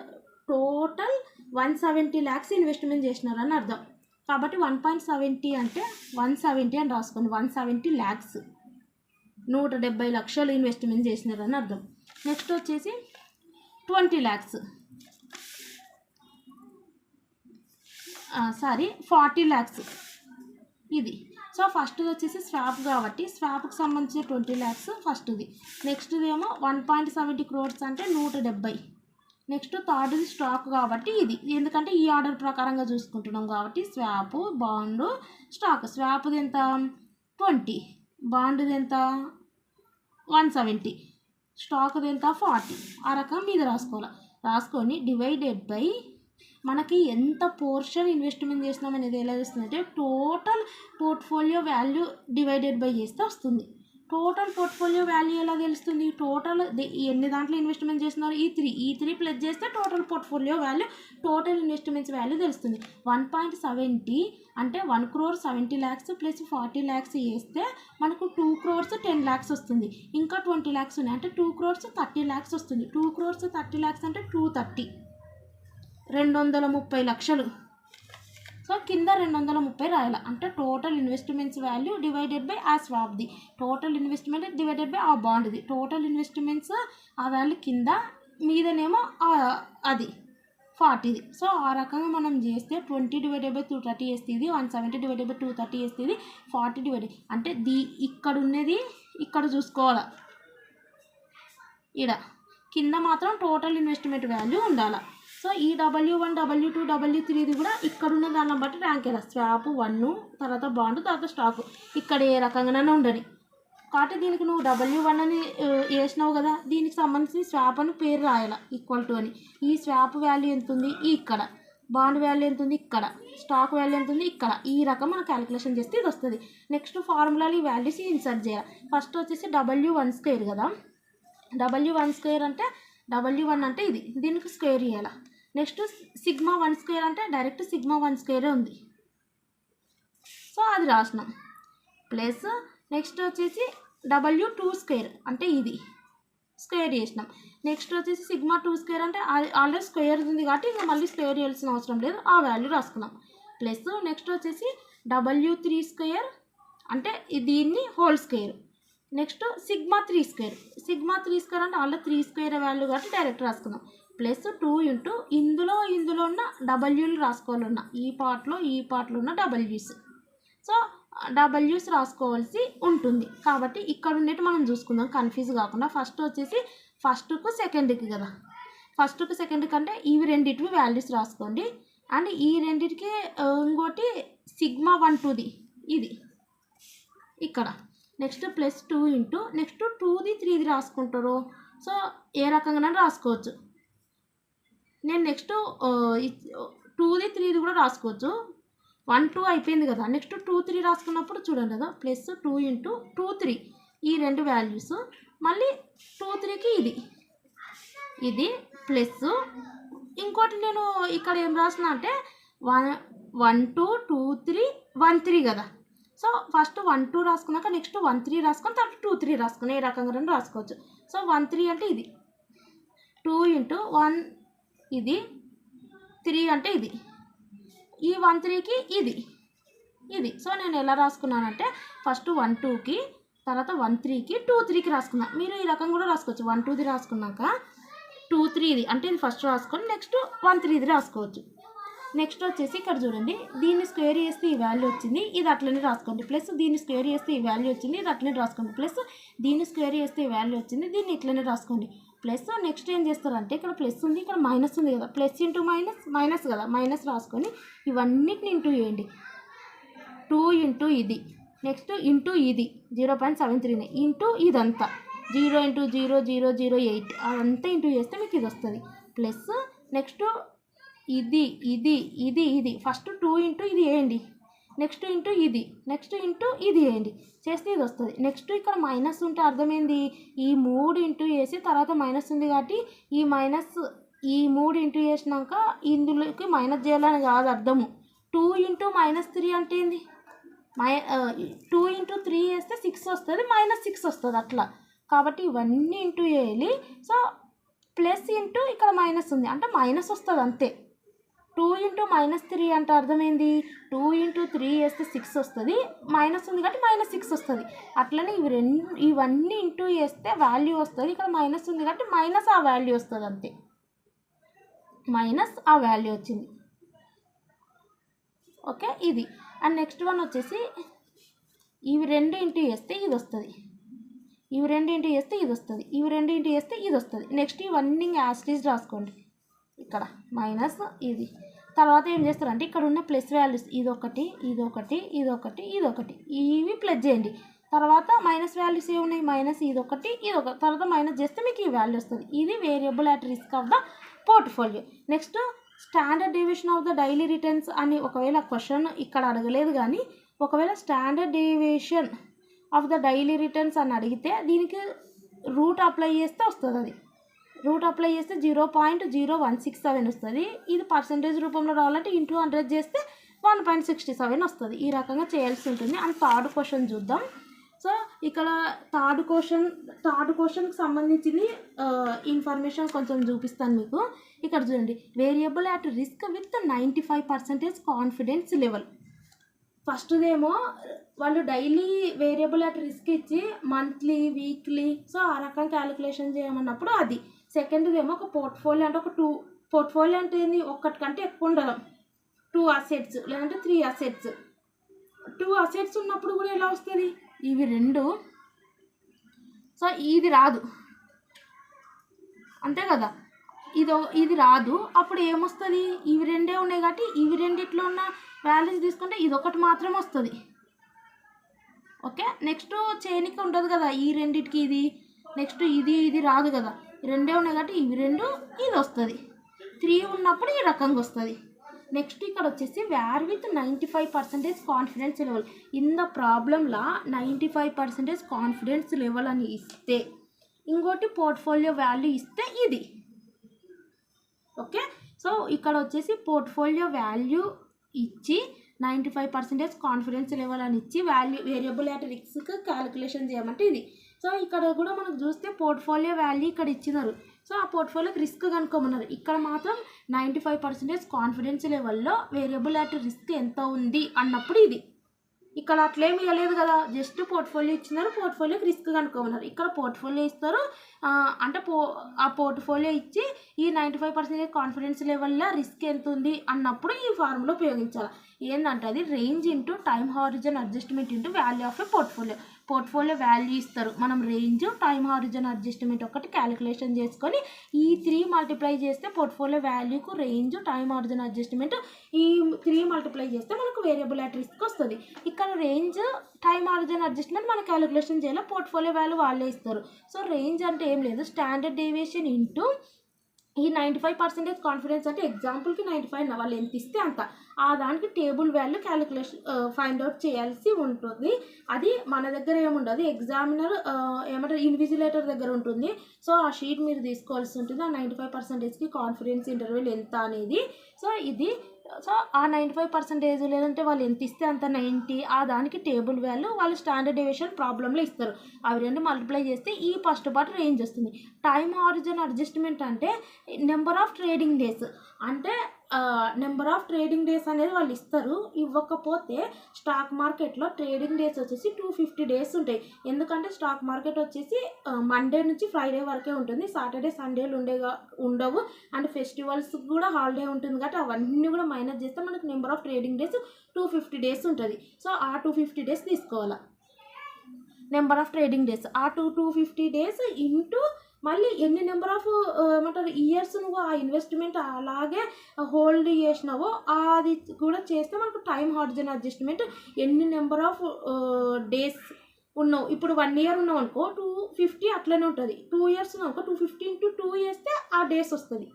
టోటల్ 170 lakhs ఇన్వెస్ట్మెంట్ చేసినారు అని అర్థం. కాబట్టి 1.70 అంటే 170 అని రాసుకోండి. 170 lakhs 170 లక్షలు ఇన్వెస్ట్మెంట్ చేసినారని అర్థం. నెక్స్ట్ వచ్చేసి 20 lakhs 40 lakhs ఇది. సో ఫస్ట్ది వచ్చేసి స్వాప్ కాబట్టి స్వాప్కి సంబంధించిన 20 lakhs ఫస్ట్ది. నెక్స్ట్ది ఏమో 1.70 crores అంటే 170. నెక్స్ట్ థర్డ్ది స్టాక్ కాబట్టి ఇది, ఎందుకంటే ఈ ఆర్డర్ ప్రకారంగా చూసుకుంటున్నాం కాబట్టి స్వాప్ బాండ్ స్టాక్. స్వాప్ది ఎంత 20, బాండ్ది ఎంత 170, స్టాక్ది ఎంత 40. ఆ రకం మీద రాసుకొని డివైడెడ్ బై మనకి ఎంత పోర్షన్ ఇన్వెస్ట్మెంట్ చేసినాం అనేది ఎలా వస్తుందంటే total portfolio value divided by చేస్తే వస్తుంది. టోటల్ పోర్ట్ఫోలియో వాల్యూ ఎలా తెలుస్తుంది? టోటల్ ఎన్ని దాంట్లో ఇన్వెస్ట్మెంట్ చేస్తున్నారు ఈ 3 ప్లస్ చేస్తే total portfolio value, total investments value తెలుస్తుంది. 1.70 అంటే 1 crore 70 lakhs ప్లస్ 40 lakhs చేస్తే మనకు 2 crores 10 lakhs వస్తుంది. ఇంకా 20 lakhs ఉన్నాయి అంటే 2 crores 30 lakhs వస్తుంది. 2 crores 30 lakhs అంటే 230 230 లక్షలు. సో కింద 230 రాయాలి అంటే total investments value divided by ఆ స్వాప్ది, టోటల్ ఇన్వెస్ట్మెంట్ డివైడెడ్ బై ఆ బాండ్ది, టోటల్ ఇన్వెస్ట్మెంట్స్ ఆ వాల్యూ కింద, మీదనేమో అది 40ది. సో ఆ రకంగా మనం చేస్తే 20 డివైడెడ్ బై 230 వేస్తుంది, 170 డివైడెడ్ బై 230 వేస్తుంది, 40 డివైడెడ్ అంటే ఇక్కడ ఉన్నది ఇక్కడ చూసుకోవాలి. ఇక్కడ కింద మాత్రం టోటల్ ఇన్వెస్ట్మెంట్ వాల్యూ ఉండాలి. సో ఈ W1 W2 W3ది కూడా ఇక్కడున్న దాన్ని బట్టి ర్యాంక్ ఎలా స్వాప్ 1, తర్వాత బాండ్, తర్వాత స్టాక్ ఇక్కడ ఏ రకంగానే ఉండని. కాబట్టి దీనికి నువ్వు W1 అని వేసినావు కదా, దీనికి సంబంధించి స్వాప్ అని పేరు రాయాలి ఈక్వల్ టు అని. ఈ స్వాప్ వాల్యూ ఎంత ఉంది ఇక్కడ, బాండ్ వాల్యూ ఎంత ఉంది ఇక్కడ, స్టాక్ వాల్యూ ఎంత ఉంది ఇక్కడ. ఈ రకం మనం క్యాలిక్యులేషన్ చేస్తే ఇది వస్తుంది. నెక్స్ట్ ఫార్ములాలో ఈ వాల్యూస్ ఇన్సర్ట్ చేయాలి. ఫస్ట్ వచ్చేసి W1² కదా, W1² అంటే W1 అంటే ఇది, దీనికి స్క్వేర్ చేయాలి. నెక్స్ట్ σ1² అంటే డైరెక్ట్ σ1² ఉంది, సో అది రాసినాం. ప్లస్ నెక్స్ట్ వచ్చేసి W2² అంటే ఇది స్క్వేర్ చేసినాం. నెక్స్ట్ వచ్చేసి σ2² అంటే ఆల్రెడీ స్క్వేర్ ఉంది కాబట్టి ఇంకా మళ్ళీ స్క్వేర్ చేయాల్సిన అవసరం లేదు, ఆ వాల్యూ రాసుకున్నాం. ప్లస్ నెక్స్ట్ వచ్చేసి W3² అంటే దీన్ని హోల్ స్క్వేర్. నెక్స్ట్ σ3² అంటే ఆల్రెడీ 3² వాల్యూ కాబట్టి డైరెక్ట్ రాసుకుందాం. ప్లస్ 2 ఇంటూ ఇందులో ఉన్న డబ్ల్యూలు రాసుకోవాలన్న ఈ పార్ట్లో ఉన్న డబ్ల్యూస్, సో డబ్ల్యూస్ రాసుకోవాల్సి ఉంటుంది. కాబట్టి ఇక్కడ ఉండేటి మనం చూసుకుందాం కన్ఫ్యూజ్ కాకుండా. ఫస్ట్ వచ్చేసి ఫస్ట్కు సెకండ్కి కదా, ఫస్ట్కు సెకండ్కి అంటే ఇవి రెండింటివి వాల్యూస్ రాసుకోండి. అండ్ ఈ రెండింటికి ఇంకోటి σ12 ఇది ఇక్కడ. నెక్స్ట్ ప్లస్ 2 ఇంటూ నెక్స్ట్ 2ది 3ది రాసుకుంటారు, సో ఏ రకంగా రాసుకోవచ్చు. నేను నెక్స్ట్ 2ది 3ది కూడా రాసుకోవచ్చు. 1 2 అయిపోయింది కదా, నెక్స్ట్ 2 3 రాసుకున్నప్పుడు చూడండి కదా, ప్లస్ 2 ఇంటూ 2 3 ఈ రెండు వాల్యూస్, మళ్ళీ 2 3కి ఇది ప్లస్ ఇంకోటి నేను ఇక్కడ ఏం రాసిన అంటే 1 2 2 3 1 3 కదా. సో ఫస్ట్ 1 2 రాసుకున్నాక నెక్స్ట్ 1 3 రాసుకొని తర్వాత 2 3 రాసుకుని ఏ రకంగా రెండు రాసుకోవచ్చు. సో 1 3 అంటే ఇది, 2 ఇంటూ 1 ఇది, 3 అంటే ఇది, ఈ 1 3కి ఇది. సో నేను ఎలా రాసుకున్నానంటే ఫస్ట్ 1 2కి తర్వాత 1 3కి 2 3కి రాసుకున్నాను. మీరు ఈ రకంగా కూడా రాసుకోవచ్చు. 1 2ది రాసుకున్నాక 2 3ది అంటే ఇది ఫస్ట్ రాసుకొని నెక్స్ట్ 1 3ది రాసుకోవచ్చు. నెక్స్ట్ వచ్చేసి ఇక్కడ చూడండి, దీన్ని స్క్వేర్ చేస్తే ఈ వాల్యూ వచ్చింది, ఇది అట్లనే రాసుకోండి. ప్లస్ దీన్ని స్క్వేర్ చేస్తే ఈ వాల్యూ వచ్చింది, ఇది అట్లనే రాసుకోండి. ప్లస్ దీన్ని స్క్వేర్ చేస్తే ఈ వాల్యూ వచ్చింది, దీన్ని ఇట్లనే రాసుకోండి. ప్లస్ నెక్స్ట్ ఏం చేస్తారంటే ఇక్కడ ప్లస్ ఉంది, ఇక్కడ మైనస్ ఉంది కదా, ప్లస్ ఇంటూ మైనస్ కదా, మైనస్ రాసుకొని ఇవన్నిటిని ఇంటూ చేయండి. 2 ఇంటూ ఇది, నెక్స్ట్ ఇంటూ ఇది 0.73 ఇంటూ ఇదంతా 0 ఇంటూ 0 0 0 8 అదంతా ఇంటూ చేస్తే మీకు ఇది వస్తుంది. ప్లస్ నెక్స్ట్ ఇది ఫస్ట్ 2 ఇంటూ ఇది వేయండి, నెక్స్ట్ ఇంటూ ఇది, నెక్స్ట్ ఇంటూ ఇది వేయండి, చేస్తే ఇది వస్తుంది. నెక్స్ట్ ఇక్కడ మైనస్ ఉంటే అర్థమైంది, ఈ 3 ఇంటూ వేసి తర్వాత మైనస్ ఉంది కాబట్టి ఈ 3 ఇంటూ వేసినాక ఇందులోకి మైనస్ చేయాలని కాదు అర్థము. 2 ఇంటూ -3 అంటే ఏంది, 2 ఇంటూ 3 వేస్తే 6 వస్తుంది, -6 వస్తుంది అట్లా. కాబట్టి ఇవన్నీ ఇంటూ వేయాలి. సో ప్లస్ ఇంటూ ఇక్కడ మైనస్ ఉంది అంటే మైనస్ వస్తుంది అంతే. 2 ఇంటూ -3 అంటే అర్థమైంది, 2 ఇంటూ 3 వేస్తే 6 వస్తుంది, మైనస్ ఉంది కాబట్టి -6 వస్తుంది. అట్లనే ఇవన్నీ ఇంటూ వేస్తే వాల్యూ వస్తుంది, ఇక్కడ మైనస్ ఉంది కాబట్టి మైనస్ ఆ వాల్యూ వస్తుంది అంతే, మైనస్ ఆ వాల్యూ వచ్చింది. ఓకే ఇది. అండ్ నెక్స్ట్ వన్ వచ్చేసి ఇవి 2 ఇంటూ వేస్తే ఇది వస్తుంది, ఇవి 2 ఇంటూ వేస్తే ఇది వస్తుంది, ఇవి 2 ఇంటూ వేస్తే ఇది వస్తుంది. నెక్స్ట్ ఇవన్నీ యాస్టీజ్ రాసుకోండి, ఇక్కడ మైనస్ ఇది. తర్వాత ఏం చేస్తారంటే ఇక్కడ ఉన్న ప్లస్ వాల్యూస్ ఇదొకటి ఇవి ప్లస్ చేయండి. తర్వాత మైనస్ వాల్యూస్ ఏమున్నాయి, మైనస్ ఇదొకటి తర్వాత మైనస్ చేస్తే మీకు ఈ వాల్యూ వస్తుంది. ఇది variable at risk of the portfolio. Next standard deviation of the daily returns అని ఒకవేళ క్వశ్చన్ ఇక్కడ అడగలేదు, కానీ ఒకవేళ standard deviation of the daily returns అని అడిగితే దీనికి రూట్ అప్లై చేస్తే వస్తుంది. అది రూట్ అప్లై చేస్తే 0.0167 వస్తుంది. ఇది పర్సంటేజ్ రూపంలో రావాలంటే ఇంటూ 100 చేస్తే 1.67 వస్తుంది. ఈ రకంగా చేయాల్సి ఉంటుంది. అండ్ థర్డ్ క్వశ్చన్ చూద్దాం. సో ఇక్కడ థర్డ్ క్వశ్చన్కి సంబంధించింది ఇన్ఫర్మేషన్ కొంచెం చూపిస్తాను మీకు. ఇక్కడ చూడండి, variable at risk with 95% confidence level. ఫస్ట్దేమో వాళ్ళు డైలీ వేరియబుల్ అట్ రిస్క్ ఇచ్చి మంత్లీ వీక్లీ సో ఆ రకం క్యాలిక్యులేషన్ చేయమన్నప్పుడు అది. సెకండ్దేమో ఒక పోర్ట్ఫోలియో అంటే ఒక 2 పోర్ట్ఫోలియో అంటే ఏంది, ఒక్కటి కంటే ఎక్కువ ఉండడం, 2 అసెట్స్ లేదంటే 3 అసెట్స్. 2 అసెట్స్ ఉన్నప్పుడు కూడా ఎలా వస్తుంది, ఇవి 2 సో ఇది రాదు అంతే కదా, ఇది రాదు. అప్పుడు ఏమొస్తుంది, ఇవి 2 ఉన్నాయి కాబట్టి ఇవి రెండిట్లో ఉన్న వాల్యూస్ తీసుకుంటే ఇది ఒకటి మాత్రం వస్తుంది. ఓకే. నెక్స్ట్ చేయనికి ఉండదు కదా ఈ రెండిటికి ఇది, నెక్స్ట్ ఇది రాదు కదా, రెండే ఉన్నాయి కాబట్టి ఇవి రెండు ఇది వస్తుంది. 3 ఉన్నప్పుడు ఈ రకంగా వస్తుంది. నెక్స్ట్ ఇక్కడ వచ్చేసి VaR with 95% confidence level. In the ప్రాబ్లంలా 95% కాన్ఫిడెన్స్ లెవెల్ అని ఇస్తే, ఇంకోటి పోర్ట్ఫోలియో వాల్యూ ఇస్తే ఇది. ఓకే. సో ఇక్కడ వచ్చేసి పోర్ట్ఫోలియో వాల్యూ ఇచ్చి 95% కాన్ఫిడెన్స్ లెవెల్ అని ఇచ్చి వేరియబుల్ అట్ రిస్క్ క్యాలిక్యులేషన్ చేయమంటే ఇది. సో ఇక్కడ కూడా మనకు చూస్తే పోర్ట్ఫోలియో వాల్యూ ఇక్కడ ఇచ్చినారు. సో ఆ పోర్ట్ఫోలియోకి రిస్క్ కనుక్కోమన్నారు. ఇక్కడ మాత్రం 95% కాన్ఫిడెన్స్ లెవెల్లో వేరియబుల్ అట్ రిస్క్ ఎంత ఉంది అన్నప్పుడు ఇది. ఇక్కడ అట్లేమి ఇవ్వలేదు కదా, జస్ట్ పోర్ట్ఫోలియో ఇచ్చినారు, పోర్ట్ఫోలియోకి రిస్క్ కనుక్కోమన్నారు. ఇక్కడ పోర్ట్ఫోలియో ఇస్తారు, అంటే ఆ పోర్ట్ఫోలియో ఇచ్చి ఈ 95% కాన్ఫిడెన్స్ లెవెల్లో రిస్క్ ఎంత ఉంది అన్నప్పుడు ఈ ఫార్ములా ఉపయోగించాలి. ఏంటంటే అది range into time horizon adjustment into value of a portfolio value ఇస్తారు. మనం రేంజ్ టైమ్ హారిజన్ అడ్జస్ట్మెంట్ ఒకటి క్యాలిక్యులేషన్ చేసుకొని ఈ 3 మల్టిప్లై చేస్తే పోర్ట్ఫోలియో వాల్యూకు రేంజ్ టైమ్ హారిజన్ అడ్జస్ట్మెంట్ ఈ 3 మల్టిప్లై చేస్తే మనకు వేరియబుల్ అట్ రిస్క్ వస్తుంది. ఇక్కడ రేంజ్ టైమ్ హారిజన్ అడ్జస్ట్మెంట్ మనం క్యాలిక్యులేషన్ చేయాలి, పోర్ట్ఫోలియో వాల్యూ వాళ్ళే ఇస్తారు. సో రేంజ్ అంటే ఏం లేదు, స్టాండర్డ్ డీవియేషన్ ఇంటూ ఈ 95% కాన్ఫిడెన్స్ అంటే ఎగ్జాంపుల్కి 95 వాళ్ళు ఎంత ఇస్తే అంత, ఆ దానికి table value calculation find out చేయాల్సి ఉంటుంది. అది మన దగ్గర ఏముండదు, ఎగ్జామినర్ ఏమంటారు ఇన్విజిలేటర్ దగ్గర ఉంటుంది. సో ఆ షీట్ మీరు తీసుకోవాల్సి ఉంటుంది, ఆ 95%కి కాన్ఫిడెన్స్ ఇంటర్వెల్ ఎంత అనేది. సో ఇది సో ఆ 95% లేదంటే వాళ్ళు ఎంత ఇస్తే అంత 90, ఆ దానికి టేబుల్ వాల్యూ వాళ్ళు స్టాండర్డ్ డీవియేషన్ ప్రాబ్లంలో ఇస్తారు. అవి రెండు మల్టిప్లై చేస్తే ఈ ఫస్ట్ పార్ట్ రేంజ్ వస్తుంది. టైమ్ హారిజన్ అడ్జస్ట్మెంట్ అంటే నెంబర్ ఆఫ్ ట్రేడింగ్ డేస్, అంటే నెంబర్ ఆఫ్ ట్రేడింగ్ డేస్ అనేది వాళ్ళు ఇస్తారు. ఇవ్వకపోతే స్టాక్ మార్కెట్లో ట్రేడింగ్ డేస్ వచ్చేసి 250 డేస్ ఉంటాయి. ఎందుకంటే స్టాక్ మార్కెట్ వచ్చేసి మండే నుంచి ఫ్రైడే వరకే ఉంటుంది, సాటర్డే సండేలు ఉండవు, అండ్ ఫెస్టివల్స్ కూడా హాలిడే ఉంటుంది. కాబట్టి అవన్నీ కూడా మైనస్ చేస్తే మనకు number of trading days 250 days ఉంటుంది. సో ఆ 250 డేస్ తీసుకోవాలి నెంబర్ ఆఫ్ ట్రేడింగ్ డేస్. ఆ 250 డేస్ ఇంటూ మళ్ళీ ఎన్ని నెంబర్ ఆఫ్ ఏమంటారు ఇయర్స్ నువ్వు ఆ ఇన్వెస్ట్మెంట్ అలాగే హోల్డ్ చేసినావో అది కూడా చేస్తే మనకు టైమ్ హారిజన్ అడ్జస్ట్మెంట్ ఎన్ని నెంబర్ ఆఫ్ డేస్ ఉన్నావు. ఇప్పుడు 1 ఇయర్ ఉన్నావు అనుకో 250 అట్లనే ఉంటుంది. 2 ఇయర్స్ ఉన్నావు అనుకో 250 ఇంటూ 2 చేస్తే ఆ డేస్ వస్తుంది,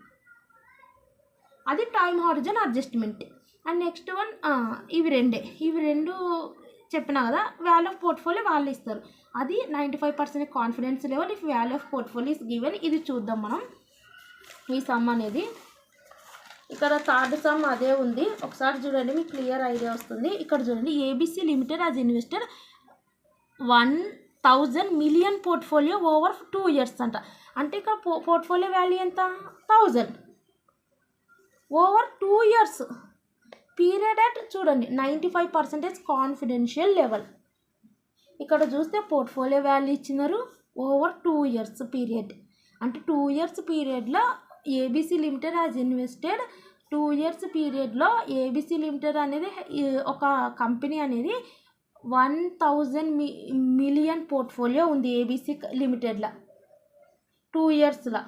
అది time horizon adjustment. And next one ఇవి రెండు చెప్పినా కదా, వాల్యూ ఆఫ్ పోర్ట్ఫోలియో వాళ్ళు ఇస్తారు. అది 95% confidence level if value of portfolio is given. ఇది చూద్దాం మనం ఈ సమ్ అనేది. ఇక్కడ థర్డ్ సమ్ అదే ఉంది, ఒకసారి చూడండి మీకు క్లియర్ ఐడియా వస్తుంది. ఇక్కడ చూడండి, ABC limited has invested 1000 million portfolio over 2 years అంట. అంటే ఇక్కడ పోర్ట్ఫోలియో వాల్యూ ఎంత, 1000 ఓవర్ 2 ఇయర్స్ పీరియడ్ అట్ చూడండి 95% కాన్ఫిడెన్షియల్ లెవెల్. ఇక్కడ చూస్తే పోర్ట్ఫోలియో వాల్యూ ఇచ్చినారు ఓవర్ 2 ఇయర్స్ పీరియడ్, అంటే 2 ఇయర్స్ పీరియడ్లో ABC limited has invested 2 years పీరియడ్లో ఏబిసి లిమిటెడ్ అనేది ఒక కంపెనీ అనేది 1000 మిలియన్ పోర్ట్ఫోలియో ఉంది ఏబిసి లిమిటెడ్లో 2 ఇయర్స్లో.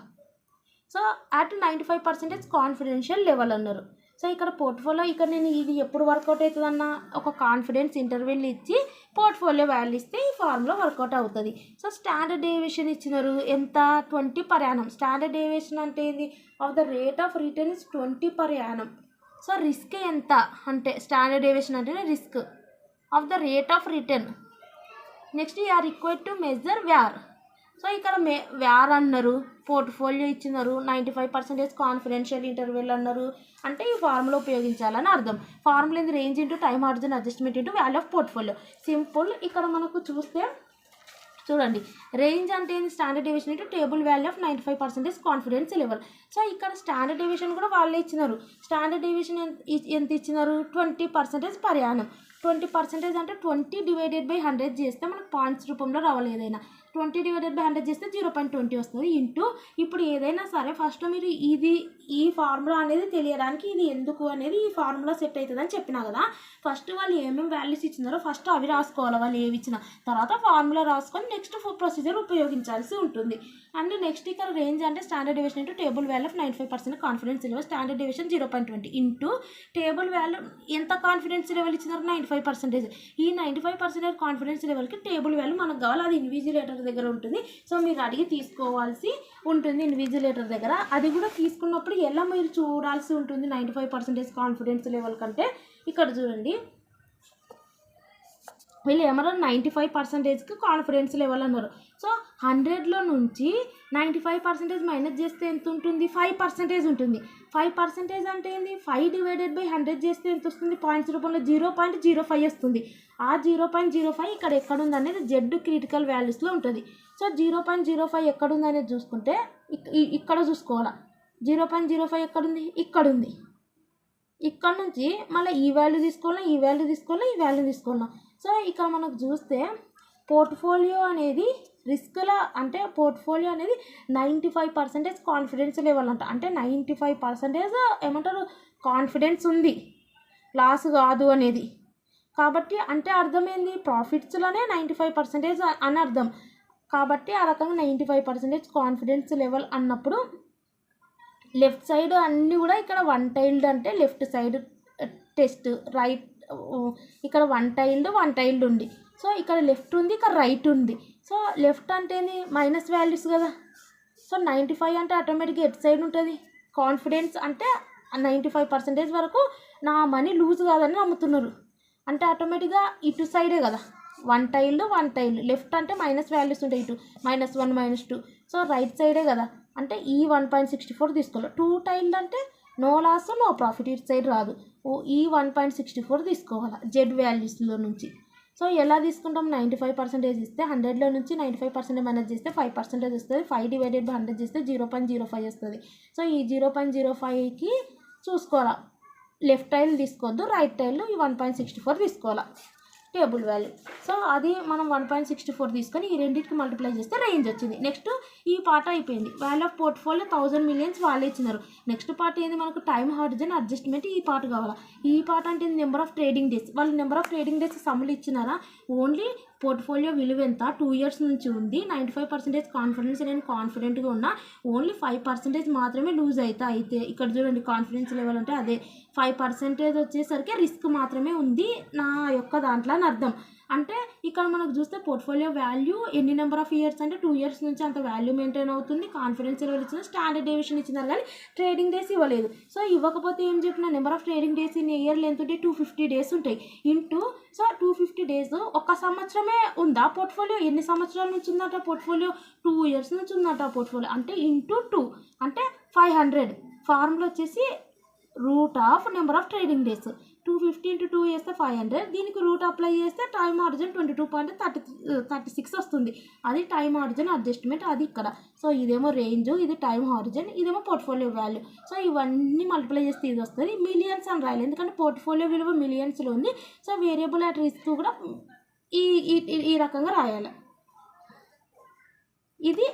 సో అట్ 95% కాన్ఫిడెన్షియల్ లెవెల్ అన్నారు. సో ఇక్కడ పోర్ట్ఫోలియో ఇక్కడ నేను ఇది ఎప్పుడు వర్కౌట్ అవుతుందన్న ఒక కాన్ఫిడెన్స్ ఇంటర్వెల్ ఇచ్చి పోర్ట్ఫోలియో వాల్యూ ఇస్తే ఈ ఫార్ములా వర్కౌట్ అవుతుంది. సో స్టాండర్డ్ డీవియేషన్ ఇచ్చినారు ఎంత, 20 per annum. స్టాండర్డ్ డీవియేషన్ అంటే ఏంది, of the rate of return is 20 per annum. So risk ఎంత అంటే స్టాండర్డ్ డీవియేషన్ అంటేనే risk of the rate of return. Next you are required to measure VaR. So ఇక్కడ VaR అన్నారు, portfolio ఇచ్చినారు, 95% confidential interval అన్నారు, అంటే ఈ ఫార్ములా ఉపయోగించాలని అర్థం. ఫార్ములా ఏంది, range into time horizon adjustment into value of portfolio. Simple. ఇక్కడ మనకు చూస్తే చూడండి, రేంజ్ అంటే ఏంది, standard deviation into table value of 95% confidence level. So ఇక్కడ స్టాండర్డ్ డీవియేషన్ కూడా వాళ్ళే ఇచ్చినారు. స్టాండర్డ్ డీవియేషన్ ఎంత ఇచ్చినారు, 20% per annum. 20% అంటే 20 డివైడెడ్ బై 100 చేస్తే మనకు పాయింట్స్ రూపంలో రావాలి. ఏదైనా 20 డివైడెడ్ బై 100 చేస్తే 0.20 వస్తుంది. ఇంటూ ఇప్పుడు ఏదైనా సరే ఫస్ట్ మీరు ఈ ఫార్ములా అనేది తెలియడానికి ఇది ఎందుకు అనేది ఈ ఫార్ములా సెట్ అవుతుందని చెప్పినా కదా. ఫస్ట్ వాళ్ళు ఏమేమి వాల్యూస్ ఇచ్చినారో ఫస్ట్ అవి రాసుకోవాలి, వాళ్ళు ఏవి ఇచ్చినా తర్వాత ఫార్ములా రాసుకొని నెక్స్ట్ ప్రొసీజర్ ఉపయోగించాల్సి ఉంటుంది. అండ్ నెక్స్ట్ ఇక్కడ రేంజ్ అంటే standard deviation into table value of 95% confidence level. Standard deviation 0.20 into table value ఎంత కాన్ఫిడెన్స్ లెవెల్ ఇచ్చినారు 95%. ఈ 95% కాన్ఫిడెన్స్ లెవెల్కి టేబుల్ వాల్యూ మనకు కావాలి, అది ఇన్విజిలేటర్ దగ్గర ఉంటుంది. సో మీరు అడిగి తీసుకోవాల్సి ఉంటుంది ఇన్విజిలేటర్ దగ్గర. అది కూడా తీసుకున్నప్పుడు ఎలా మీరు చూడాల్సి ఉంటుంది 95% కాన్ఫిడెన్స్ లెవెల్ కంటే, ఇక్కడ చూడండి వీళ్ళు ఏమన్నా 95%కి కాన్ఫిడెన్స్ లెవెల్ అన్నారు. సో 100లో నుంచి 95% మైనస్ చేస్తే ఎంత ఉంటుంది, 5% ఉంటుంది. 5% అంటే ఏంది, 5/100 చేస్తే ఎంత వస్తుంది, పాయింట్స్ రూపంలో 0.05 వస్తుంది. ఆ 0.05 ఇక్కడ ఎక్కడుంది అనేది జెడ్ క్రిటికల్ వాల్యూస్లో ఉంటుంది. సో 0.05 ఎక్కడుంది అనేది చూసుకుంటే ఇక్కడ చూసుకోవాలా. 0.05 ఎక్కడుంది, ఇక్కడుంది. ఇక్కడ నుంచి మళ్ళీ ఈ వాల్యూ తీసుకోవాలా, ఈ వాల్యూ తీసుకోవాలా, ఈ వాల్యూ తీసుకోవాలా. సో ఇక్కడ మనకు చూస్తే పోర్ట్ఫోలియో అనేది రిస్క్ల అంటే పోర్ట్ఫోలియో అనేది 95% కాన్ఫిడెన్స్ లెవెల్ అంట. అంటే 95% ఏమంటారు కాన్ఫిడెన్స్ ఉంది, లాస్ కాదు అనేది. కాబట్టి అంటే అర్థమైంది ప్రాఫిట్స్లోనే 95% అని అర్థం. కాబట్టి ఆ రకంగా 95% కాన్ఫిడెన్స్ లెవెల్ అన్నప్పుడు లెఫ్ట్ సైడ్ అన్నీ కూడా ఇక్కడ 1 టైల్డ్ అంటే లెఫ్ట్ సైడ్ టెస్ట్, రైట్ ఇక్కడ 1 టైల్డ్ ఉంది. సో ఇక్కడ లెఫ్ట్ ఉంది, ఇక్కడ రైట్ ఉంది. సో లెఫ్ట్ అంటే మైనస్ వాల్యూస్ కదా. సో 95 అంటే ఆటోమేటిక్గా ఎట్ సైడ్ ఉంటుంది. కాన్ఫిడెన్స్ అంటే 95% వరకు నా మనీ లూజ్ కాదని నమ్ముతున్నారు. అంటే ఆటోమేటిక్గా ఇటు సైడే కదా, 1 టైల్డ్. లెఫ్ట్ అంటే మైనస్ వాల్యూస్ ఉంటాయి, ఇటు -1 -2. సో రైట్ సైడే కదా, అంటే ఈ 1.64 తీసుకోవాలి. 2 టైల్డ్ అంటే నో లాస్ నో ప్రాఫిట్, ఇటు సైడ్ రాదు. ఈ 1.64 తీసుకోవాలి జెడ్ వాల్యూస్లో నుంచి. సో ఎలా తీసుకుంటాం, 95% ఇస్తే 100లో నుంచి 95% మైనస్ చేస్తే 5% వస్తుంది. 5/100 చేస్తే 0.05 వస్తుంది. సో ఈ 0.05కి చూసుకోవాలా, లెఫ్ట్ టైల్ తీసుకోవద్దు, రైట్ టైల్ ఈ 1.64 తీసుకోవాలా టేబుల్ వాల్యూ. సో అది మనం 1.64 తీసుకొని ఈ రెండింటికి మల్టిప్లై చేస్తే రేంజ్ వచ్చింది. నెక్స్ట్ ఈ పార్ట్ అయిపోయింది. వాల్యూ ఆఫ్ పోర్ట్ఫోలియో 1000 మిలియన్స్ వాళ్ళే ఇచ్చినారు. నెక్స్ట్ పార్ట్ ఏంది, మనకు టైమ్ హారిజన్ అడ్జస్ట్మెంట్. ఈ పార్ట్ కావాలా. ఈ పార్ట్ అంటే నెంబర్ ఆఫ్ ట్రేడింగ్ డేస్. వాళ్ళు నెంబర్ ఆఫ్ ట్రేడింగ్ డేస్ సమ్ములు ఇచ్చినారా, ఓన్లీ పోర్ట్ఫోలియో విలువ ఎంత 2 years నుంచి ఉంది, 95% కాన్ఫిడెన్స్, నేను కాన్ఫిడెంట్గా ఉన్నా, ఓన్లీ 5% మాత్రమే లూజ్ అయితే ఇక్కడ చూడండి కాన్ఫిడెన్స్ లెవెల్ అంటే అదే 5% వచ్చేసరికి రిస్క్ మాత్రమే ఉంది నా యొక్క దాంట్లో అని అర్థం. అంటే ఇక్కడ మనకు చూస్తే పోర్ట్ఫోలియో వాల్యూ ఎన్ని నెంబర్ ఆఫ్ ఇయర్స్ అంటే 2 years నుంచి అంత వాల్యూ మెయింటైన్ అవుతుంది. కాన్ఫిడెన్స్ లెవెల్ ఇచ్చిన, స్టాండర్డ్ డీవియేషన్ ఇచ్చినారు కానీ ట్రేడింగ్ డేస్ ఇవ్వలేదు. సో ఇవ్వకపోతే ఏం చెప్పిన, number of trading days in ఇయర్లో ఎంత ఉంటాయి, 250 days ఉంటాయి. ఇంటూ సో 250 days ఒక సంవత్సరమే ఉందా పోర్ట్ఫోలియో, ఎన్ని సంవత్సరాల నుంచి ఉందట పోర్ట్ఫోలియో, 2 years నుంచి ఉందట పోర్ట్ఫోలియో. అంటే ఇంటూ 2 అంటే 500. ఫార్ములా వచ్చేసి root of number of trading days. 250 × 2 చేస్తే 500. దీనికి రూట్ అప్లై చేస్తే టైమ్ హారిజన్ 22.36 వస్తుంది. అది టైమ్ హారిజన్ అడ్జస్ట్మెంట్, అది ఇక్కడ. సో ఇదేమో రేంజ్, ఇది టైమ్ హారిజన్, ఇదేమో పోర్ట్ఫోలియో వాల్యూ. సో ఇవన్నీ మల్టిప్లై చేస్తే ఇది వస్తుంది. మిలియన్స్ అని రాయాలి, ఎందుకంటే పోర్ట్ఫోలియో విలువ మిలియన్స్లో ఉంది. సో వేరియబుల్ అట్ రిస్క్ కూడా ఈ రకంగా రాయాలి. ఇది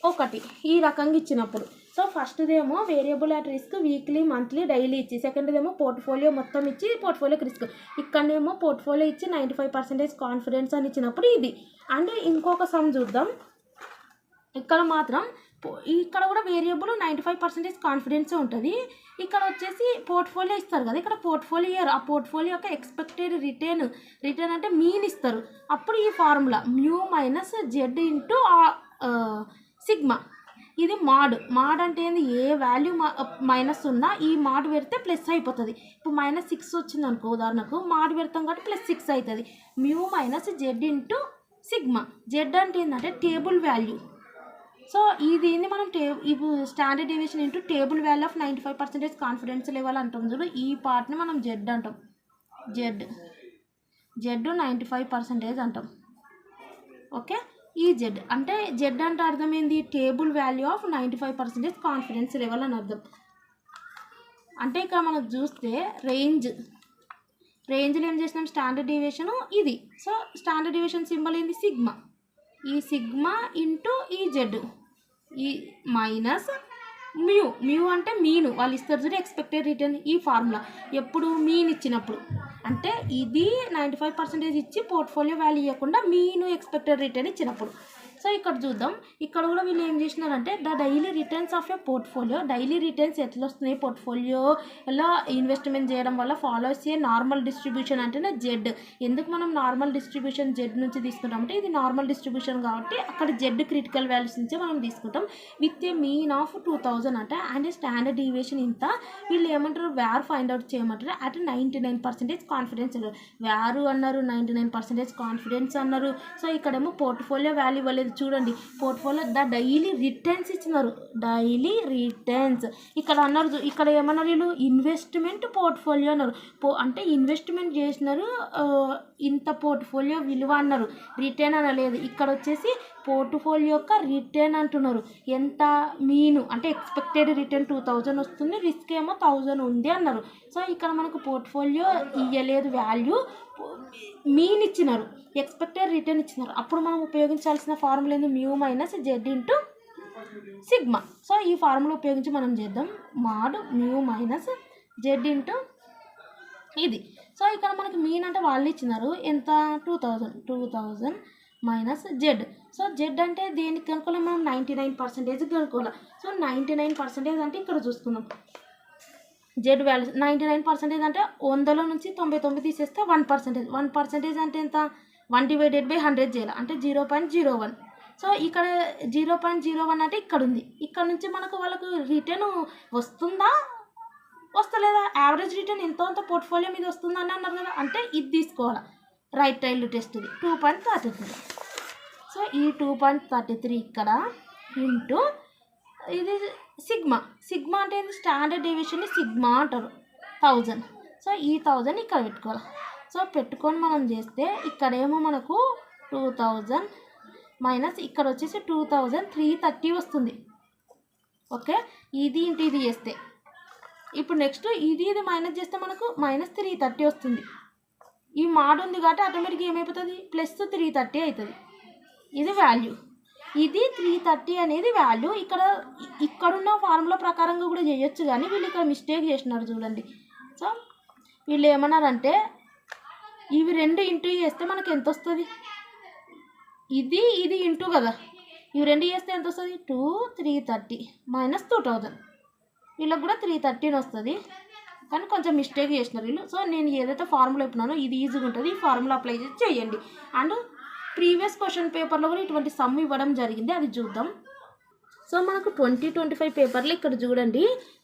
ఒకటి ఈ రకంగా ఇచ్చినప్పుడు. సో ఫస్ట్దేమో variable at risk weekly, monthly, daily ఇచ్చి, సెకండ్దేమో పోర్ట్ఫోలియో మొత్తం ఇచ్చి పోర్ట్ఫోలియోకి రిస్క్, ఇక్కడనేమో పోర్ట్ఫోలియో ఇచ్చి 95% కాన్ఫిడెన్స్ అని ఇచ్చినప్పుడు ఇది. అండ్ ఇంకొక సమ్ చూద్దాం. ఇక్కడ మాత్రం ఇక్కడ కూడా వేరియబుల్ 95% కాన్ఫిడెన్స్ ఉంటుంది. ఇక్కడ వచ్చేసి పోర్ట్ఫోలియో ఇస్తారు కదా, ఇక్కడ పోర్ట్ఫోలియో ఇయర్, ఆ పోర్ట్ఫోలియో యొక్క ఎక్స్పెక్టెడ్ రిటర్న్ అంటే మీన్ ఇస్తారు. అప్పుడు ఈ ఫార్ములా μ - Z ఇంటూ సిగ్మా. ఇది మాడ్ అంటే ఏంది, ఏ వాల్యూ మైనస్ ఉన్నా ఈ మాడ్ పెడితే ప్లస్ అయిపోతుంది. ఇప్పుడు -6 వచ్చింది అనుకో, ఉదాహరణకు మాడ్ పెడతాం కాబట్టి +6 అవుతుంది. μ - Z ఇంటూ సిగ్మా. జెడ్ అంటే ఏంటంటే టేబుల్ వాల్యూ. సో దీన్ని మనం ఇప్పుడు standard deviation into table value of 95% confidence level అంటాం చూడు, ఈ పార్ట్ని మనం జెడ్ అంటాం. జెడ్ 95% అంటాం. ఓకే, ఈ జెడ్ అంటే జెడ్ అంటే అర్థమైంది table value of 95% confidence level అని అర్థం. అంటే ఇక్కడ మనకు చూస్తే రేంజ్లో ఏం చేసినాం, స్టాండర్డ్ డీవియేషన్ ఇది. సో స్టాండర్డ్ డీవియేషన్ సింబల్ ఏంది, సిగ్మా. ఈ సిగ్మా ఇంటూ ఈ జెడ్, ఈ మైనస్ మ్యూ అంటే మీను, వాళ్ళు ఇస్తారు చూడు ఎక్స్పెక్టెడ్ రిటర్న్. ఈ ఫార్ములా ఎప్పుడు మీన్ ఇచ్చినప్పుడు, అంటే ఇది 95% ఇచ్చి పోర్ట్ఫోలియో వాల్యూ ఇవ్వకుండా మీను ఎక్స్పెక్టెడ్ రిటర్న్ ఇచ్చినప్పుడు. సో ఇక్కడ చూద్దాం, ఇక్కడ కూడా వీళ్ళు ఏం చేసినారంటే the daily returns of a portfolio, daily returns ఎట్లా వస్తున్నాయి పోర్ట్ఫోలియో ఎలా ఇన్వెస్ట్మెంట్ చేయడం వల్ల ఫాలోస్ ఏ నార్మల్ డిస్ట్రిబ్యూషన్ అంటేనే జెడ్. ఎందుకు మనం నార్మల్ డిస్ట్రిబ్యూషన్ జెడ్ నుంచి తీసుకుంటామంటే ఇది నార్మల్ డిస్ట్రిబ్యూషన్ కాబట్టి అక్కడ జెడ్ క్రిటికల్ వాల్యూస్ నుంచే మనం తీసుకుంటాం. విత్ ఏ మీన్ ఆఫ్ 2000 అంటే అండ్ స్టాండర్డ్ డీవియేషన్ ఇంత. వీళ్ళు ఏమంటారు వ్యార్ ఫైండ్ అవుట్ చేయమంటారు అట్ 99% కాన్ఫిడెన్స్ అన్నారు. వ్యారు అన్నారు, 99% కాన్ఫిడెన్స్ అన్నారు. సో ఇక్కడేమో పోర్ట్ఫోలియో వాల్యూ ఇవ్వలేదు. చూడండి పోర్ట్ఫోలియో ద డైలీ రిటర్న్స్ ఇచ్చినారు, డైలీ రిటర్న్స్. ఇక్కడ అన్నారు, ఇక్కడ ఏమన్నారు వీళ్ళు ఇన్వెస్ట్మెంట్ పోర్ట్ఫోలియో అన్నారు. అంటే ఇన్వెస్ట్మెంట్ చేసినారు ఇంత పోర్ట్ఫోలియో విలువ అన్నారు, రిటర్న్ అనలేదు. ఇక్కడ వచ్చేసి పోర్ట్ఫోలియో యొక్క రిటర్న్ అంటున్నారు. ఎంత మీను అంటే ఎక్స్పెక్టెడ్ రిటర్న్ 2000 వస్తుంది, రిస్క్ ఏమో 1000 ఉంది అన్నారు. సో ఇక్కడ మనకు పోర్ట్ఫోలియో ఇవ్వలేదు వాల్యూ, మీన్ ఇచ్చినారు, ఎక్స్పెక్టెడ్ రిటర్న్ ఇచ్చినారు. అప్పుడు మనం ఉపయోగించాల్సిన ఫార్ములా ఏంది, mu minus Z into sigma. So ఈ ఫార్ములా ఉపయోగించి మనం చేద్దాం, మాడ్ మ్యూ మైనస్ జెడ్ ఇంటూ ఇది. సో ఇక్కడ మనకి మీన్ అంటే వాళ్ళు ఇచ్చినారు ఎంత 2000 మైనస్ జెడ్. సో జెడ్ అంటే దేనికి కనుక్కోవాలి మనం 99% కనుక్కోవాలి. సో 99% అంటే ఇక్కడ చూసుకుందాం జెడ్ వాల్యూ 99% అంటే 100లో నుంచి 99 తీసేస్తే 1%. 1% అంటే ఎంత 1/100 చేయాలి అంటే 0.01. సో ఇక్కడ 0.01 అంటే ఇక్కడ ఉంది. ఇక్కడ నుంచి మనకు వాళ్ళకు రిటర్న్ వస్తుందా వస్తలేదా, యావరేజ్ రిటర్న్ ఎంతో అంత పోర్ట్ఫోలియో మీద వస్తుందా అని అన్నారు కదా, అంటే ఇది తీసుకోవాలి రైట్ టైల్డ్ టెస్ట్ ఇది 2.33. సో ఈ 2.33 ఇక్కడ ఇంటూ ఇది సిగ్మా. సిగ్మా అంటే ఏంటి, స్టాండర్డ్ డీవియేషన్ని సిగ్మా అంటారు 1000. సో ఈ 1000 ఇక్కడ పెట్టుకోవాలి. సో పెట్టుకొని మనం చేస్తే ఇక్కడేమో మనకు 2000 మైనస్ ఇక్కడ వచ్చేసి 2330 వస్తుంది. ఓకే, ఇది ఇంటూ ఇది చేస్తే ఇప్పుడు నెక్స్ట్ ఇది మైనస్ చేస్తే మనకు -330 వస్తుంది. ఈ మాడ్ ఉంది కాబట్టి ఆటోమేటిక్గా ఏమైపోతుంది +330 అవుతుంది. ఇది వాల్యూ, ఇది 330 అనేది వాల్యూ. ఇక్కడున్న ఫార్ములా ప్రకారంగా కూడా చేయొచ్చు కానీ వీళ్ళు ఇక్కడ మిస్టేక్ చేసినారు చూడండి. సో వీళ్ళు ఏమన్నారంటే ఇవి రెండు ఇంటూ చేస్తే మనకి ఎంత వస్తుంది, ఇది ఇంటూ కదా, ఇవి రెండు చేస్తే ఎంత వస్తుంది 330 మైనస్ 2000. వీళ్ళకి కూడా 313 వస్తుంది కానీ కొంచెం మిస్టేక్ చేసినారు వీళ్ళు. సో నేను ఏదైతే ఫార్ములా చెప్పినానో ఇది ఈజీగా ఉంటుంది, ఈ ఫార్ములా అప్లై చేసి చేయండి. అండ్ ప్రీవియస్ క్వశ్చన్ పేపర్లో కూడా ఇటువంటి సమ్ ఇవ్వడం జరిగింది, అది చూద్దాం. సో మనకు 2025 పేపర్లో ఇక్కడ చూడండి,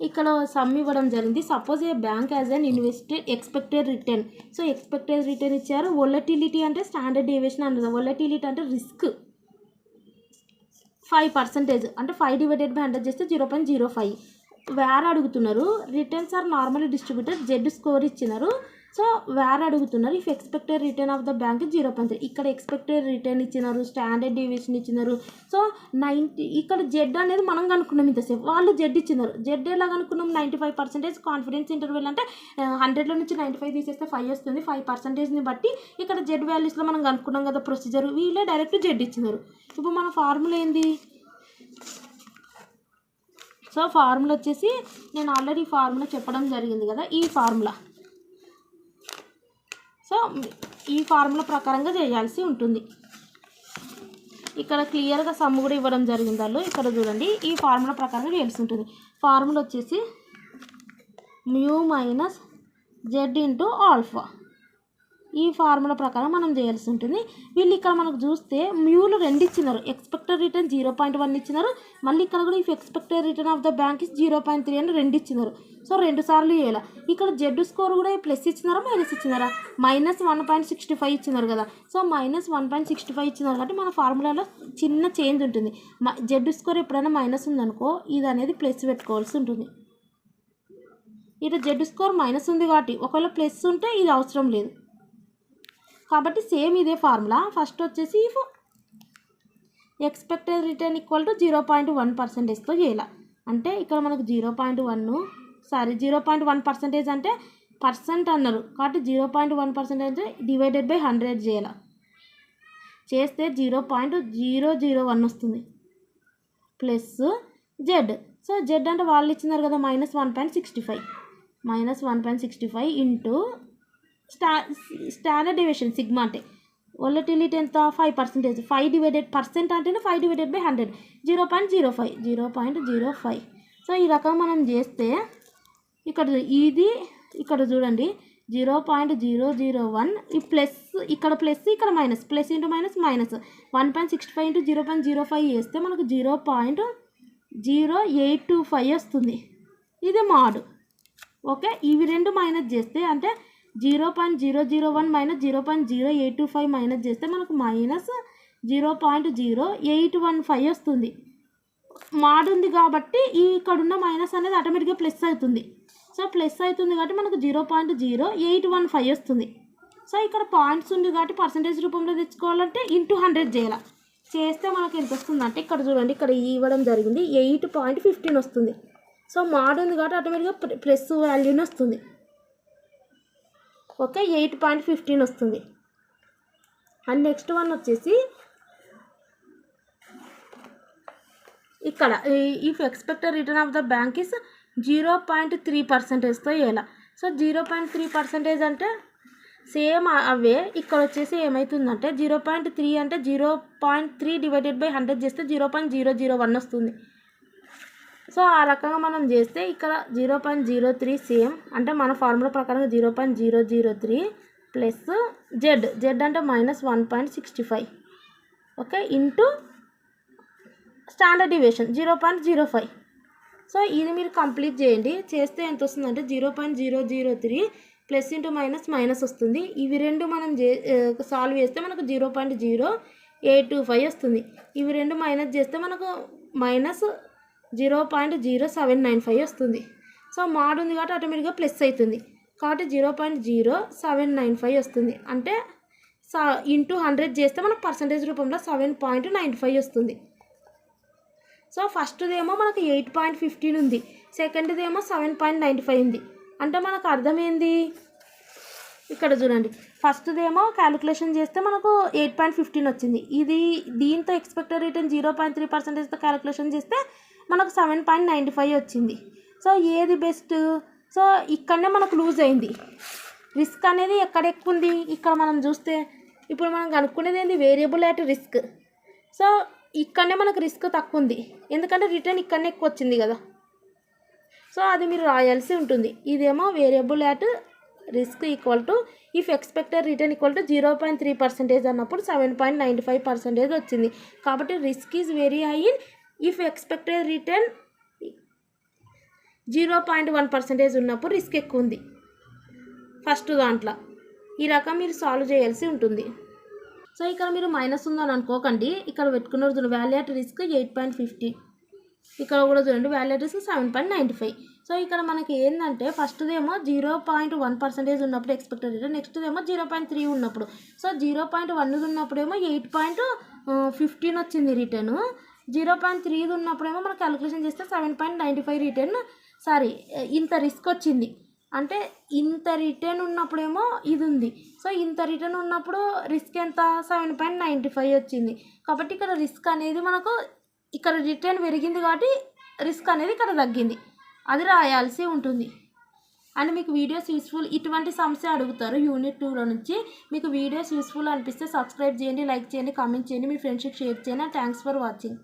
ఇక్కడ సమ్ ఇవ్వడం జరిగింది. Suppose a bank as an invested expected return. So expected return ఇచ్చారు. వొలటిలిటీ అంటే స్టాండర్డ్ డీవియేషన్ అన్నది, వొలటిలిటీ అంటే రిస్క్ 5% అంటే 5/100 చేస్తే 0.05. వేర్ అడుగుతున్నారు, returns are normally distributed, Z score ఇచ్చినారు. సో వేర్ అడుగుతున్నారు, if expected return of the bank 0.3. ఇక్కడ ఎక్స్పెక్టెడ్ రిటర్న్ ఇచ్చినారు, స్టాండర్డ్ డీవియేషన్ ఇచ్చినారు. సో 90 ఇక్కడ జెడ్ అనేది మనం కనుక్కున్నాం ఇంతసేపు, వాళ్ళు జెడ్ ఇచ్చినారు. జెడ్ ఎలా కనుక్కున్నాం 95% కాన్ఫిడెన్స్ ఇంటర్వెల్ అంటే 100లో నుంచి 95 తీసేస్తే 5 వస్తుంది. 5%ని బట్టి ఇక్కడ జెడ్ వాల్యూస్లో మనం కనుక్కున్నాం కదా ప్రొసీజర్, వీళ్ళే డైరెక్ట్ జెడ్ ఇచ్చినారు. ఇప్పుడు మన ఫార్ములా ఏంది, సో ఫార్ములా వచ్చేసి నేను ఆల్రెడీ ఫార్ములా చెప్పడం జరిగింది కదా, ఈ ఫార్ములా. సో ఈ ఫార్ములా ప్రకారంగా చేయాల్సి ఉంటుంది. ఇక్కడ క్లియర్గా సమ్ కూడా ఇవ్వడం జరిగింది వాళ్ళు, ఇక్కడ చూడండి ఈ ఫార్ములా ప్రకారంగా చేయాల్సి ఉంటుంది. ఫార్ములా వచ్చేసి mu minus Z into alpha. ఈ ఫార్ములా ప్రకారం మనం చేయాల్సి ఉంటుంది. వీళ్ళు ఇక్కడ మనకు చూస్తే మ్యూలు 2 ఇచ్చినారు, ఎక్స్పెక్టెడ్ రిటర్న్ 0.1 ఇచ్చినారు. మళ్ళీ ఇక్కడ కూడా if expected return of the bank is 0.3 అని 2 ఇచ్చినారు. సో 2 సార్లు చేయాలి. ఇక్కడ జెడ్ స్కోర్ కూడా ప్లస్ ఇచ్చినారా మైనస్ ఇచ్చినారా, -1.65 ఇచ్చినారు కదా. సో -1.65 ఇచ్చినారు కాబట్టి మన ఫార్ములాలో చిన్న చేంజ్ ఉంటుంది. జెడ్ స్కోర్ ఎప్పుడైనా మైనస్ ఉందనుకో ఇది అనేది ప్లస్ పెట్టుకోవాల్సి ఉంటుంది. ఇక్కడ జెడ్ స్కోర్ మైనస్ ఉంది కాబట్టి ఒకవేళ ప్లస్ ఉంటే ఇది అవసరం లేదు కాబట్టి సేమ్ ఇదే ఫార్ములా. ఫస్ట్ వచ్చేసి if expected return equal to 0.1%తో చేయాలి. అంటే ఇక్కడ మనకు 0.1% అంటే పర్సెంట్ అన్నారు కాబట్టి 0.1% డివైడెడ్ బై 100 చేయాలి. చేస్తే 0.001 వస్తుంది ప్లస్ జెడ్. సో జెడ్ అంటే వాళ్ళు ఇచ్చినారు కదా -1.65 ఇంటూ స్టాండర్డ్ డీవియేషన్ సిగ్మా అంటే వొలటిలిటీ ఎంత 5%. 5 డివైడెడ్ పర్సెంట్ అంటేనే 5 డివైడెడ్ బై 100 0.05. సో ఈ రకం మనం చేస్తే ఇక్కడ ఇది ఇక్కడ చూడండి 0.001 ఈ ప్లస్ ఇక్కడ ప్లస్ ఇక్కడ minus plus into minus minus 1.65 into 0.05 చేస్తే మనకు 0.0825 వస్తుంది. ఇది మాడ్. ఓకే, ఇవి రెండు మైనస్ చేస్తే అంటే 0.001 మైనస్ 0.0825 మైనస్ చేస్తే మనకు మైనస్ 0.0815 వస్తుంది. మాడ్ ఉంది కాబట్టి ఇక్కడ ఉన్న మైనస్ అనేది ఆటోమేటిక్గా ప్లస్ అవుతుంది. సో ప్లస్ అవుతుంది కాబట్టి మనకు 0.0815 వస్తుంది. సో ఇక్కడ పాయింట్స్ ఉంది కాబట్టి పర్సంటేజ్ రూపంలో తెచ్చుకోవాలంటే ఇంటూ 100 చేయాలి. చేస్తే మనకు ఎంత వస్తుందంటే ఇక్కడ చూడండి, ఇక్కడ ఇవ్వడం జరిగింది 8.15 వస్తుంది. సో మాడ్ ఉంది కాబట్టి ఆటోమేటిక్గా ప్లస్ వాల్యూని వస్తుంది. ఓకే, 8.15 వస్తుంది. అండ్ నెక్స్ట్ వన్ వచ్చేసి ఇక్కడ if expected return of the bank is 0.3%తో వేయాలి. సో 0.3% అంటే సేమ్ అవే ఇక్కడ వచ్చేసి ఏమవుతుందంటే 0.3 అంటే 0.3 డివైడెడ్ బై 100 చేస్తే 0.001 వస్తుంది. సో ఆ రకంగా మనం చేస్తే ఇక్కడ 0.03 సేమ్ అంటే మన ఫార్ములా ప్రకారం 0.003 ప్లస్ జెడ్ అంటే minus 1.65. Okay, into standard deviation 0.05. So ఇది మీరు కంప్లీట్ చేయండి. చేస్తే ఎంత వస్తుందంటే 0.003 ప్లస్ ఇంటూ మైనస్ మైనస్ వస్తుంది. ఇవి రెండు మనం సాల్వ్ చేస్తే మనకు 0.0825 వస్తుంది. ఇవి రెండు మైనస్ చేస్తే మనకు మైనస్ 0.0795 వస్తుంది. సో మాడ్ ఉంది కాబట్టి ఆటోమేటిక్గా ప్లస్ అవుతుంది కాబట్టి 0.0795 వస్తుంది. అంటే ఇంటూ 100 చేస్తే మనకు పర్సంటేజ్ రూపంలో 7.95 వస్తుంది. సో ఫస్ట్దేమో మనకు 8.15 ఉంది, సెకండ్దేమో 7.95 ఉంది. అంటే మనకు అర్థమైంది ఇక్కడ చూడండి, ఫస్ట్దేమో క్యాలిక్యులేషన్ చేస్తే మనకు 8.15 వచ్చింది. ఇది దీంతో ఎక్స్పెక్టెడ్ రిటర్న్ 0.3%తో క్యాలిక్యులేషన్ చేస్తే మనకు 7.95 వచ్చింది. సో ఏది బెస్ట్? సో ఇక్కడనే మనకు లూజ్ అయింది. రిస్క్ అనేది ఎక్కడ ఎక్కువ ఉంది? ఇక్కడ మనం చూస్తే ఇప్పుడు మనం కనుక్కునేది ఏంది? Variable at risk. సో ఇక్కడనే మనకు రిస్క్ తక్కువ ఉంది, ఎందుకంటే రిటర్న్ ఇక్కడనే ఎక్కువ వచ్చింది కదా. సో అది మీరు రాయాల్సి ఉంటుంది. ఇదేమో variable at risk equal to if expected return equal to 0.3% అన్నప్పుడు 7.95% వచ్చింది. కాబట్టి risk is very high in if expected return 0.1% ఉన్నప్పుడు రిస్క్ ఎక్కువ ఉంది ఫస్ట్ దాంట్లో. ఈ రకం మీరు సాల్వ్ చేయాల్సి ఉంటుంది. సో ఇక్కడ మీరు మైనస్ ఉందని అనుకోకండి, ఇక్కడ పెట్టుకున్నారు చూడండి వాల్యూ అట్ రిస్క్ 8.50, ఇక్కడ కూడా చూడండి వాల్యూ అట్ రిస్క్ 7.95. సో ఇక్కడ మనకి ఏంటంటే ఫస్ట్దేమో 0.1% ఉన్నప్పుడు ఎక్స్పెక్టెడ్ రిటర్న్, నెక్స్ట్దేమో 0.3 ఉన్నప్పుడు. సో 0.1 ఉన్నప్పుడేమో 8.15 వచ్చింది రిటర్న్, 0.3 ఉన్నప్పుడేమో మనం క్యాలిక్యులేషన్ చేస్తే 7.95 రిటర్న్ ఇంత రిస్క్ వచ్చింది. అంటే ఇంత రిటర్న్ ఉన్నప్పుడేమో ఇది ఉంది. సో ఇంత రిటర్న్ ఉన్నప్పుడు రిస్క్ ఎంత? 7.95 వచ్చింది. కాబట్టి ఇక్కడ రిస్క్ అనేది మనకు ఇక్కడ రిటర్న్ పెరిగింది కాబట్టి రిస్క్ అనేది ఇక్కడ తగ్గింది, అది రాయాల్సి ఉంటుంది. అండ్ మీకు వీడియోస్ యూస్ఫుల్, ఇటువంటి సమస్య అడుగుతారు యూనిట్ 2లో నుంచి. మీకు వీడియోస్ యూస్ఫుల్ అనిపిస్తే సబ్స్క్రైబ్ చేయండి, లైక్ చేయండి, కామెంట్ చేయండి, మీ ఫ్రెండ్స్కి షేర్ చేయండి. Thanks for watching.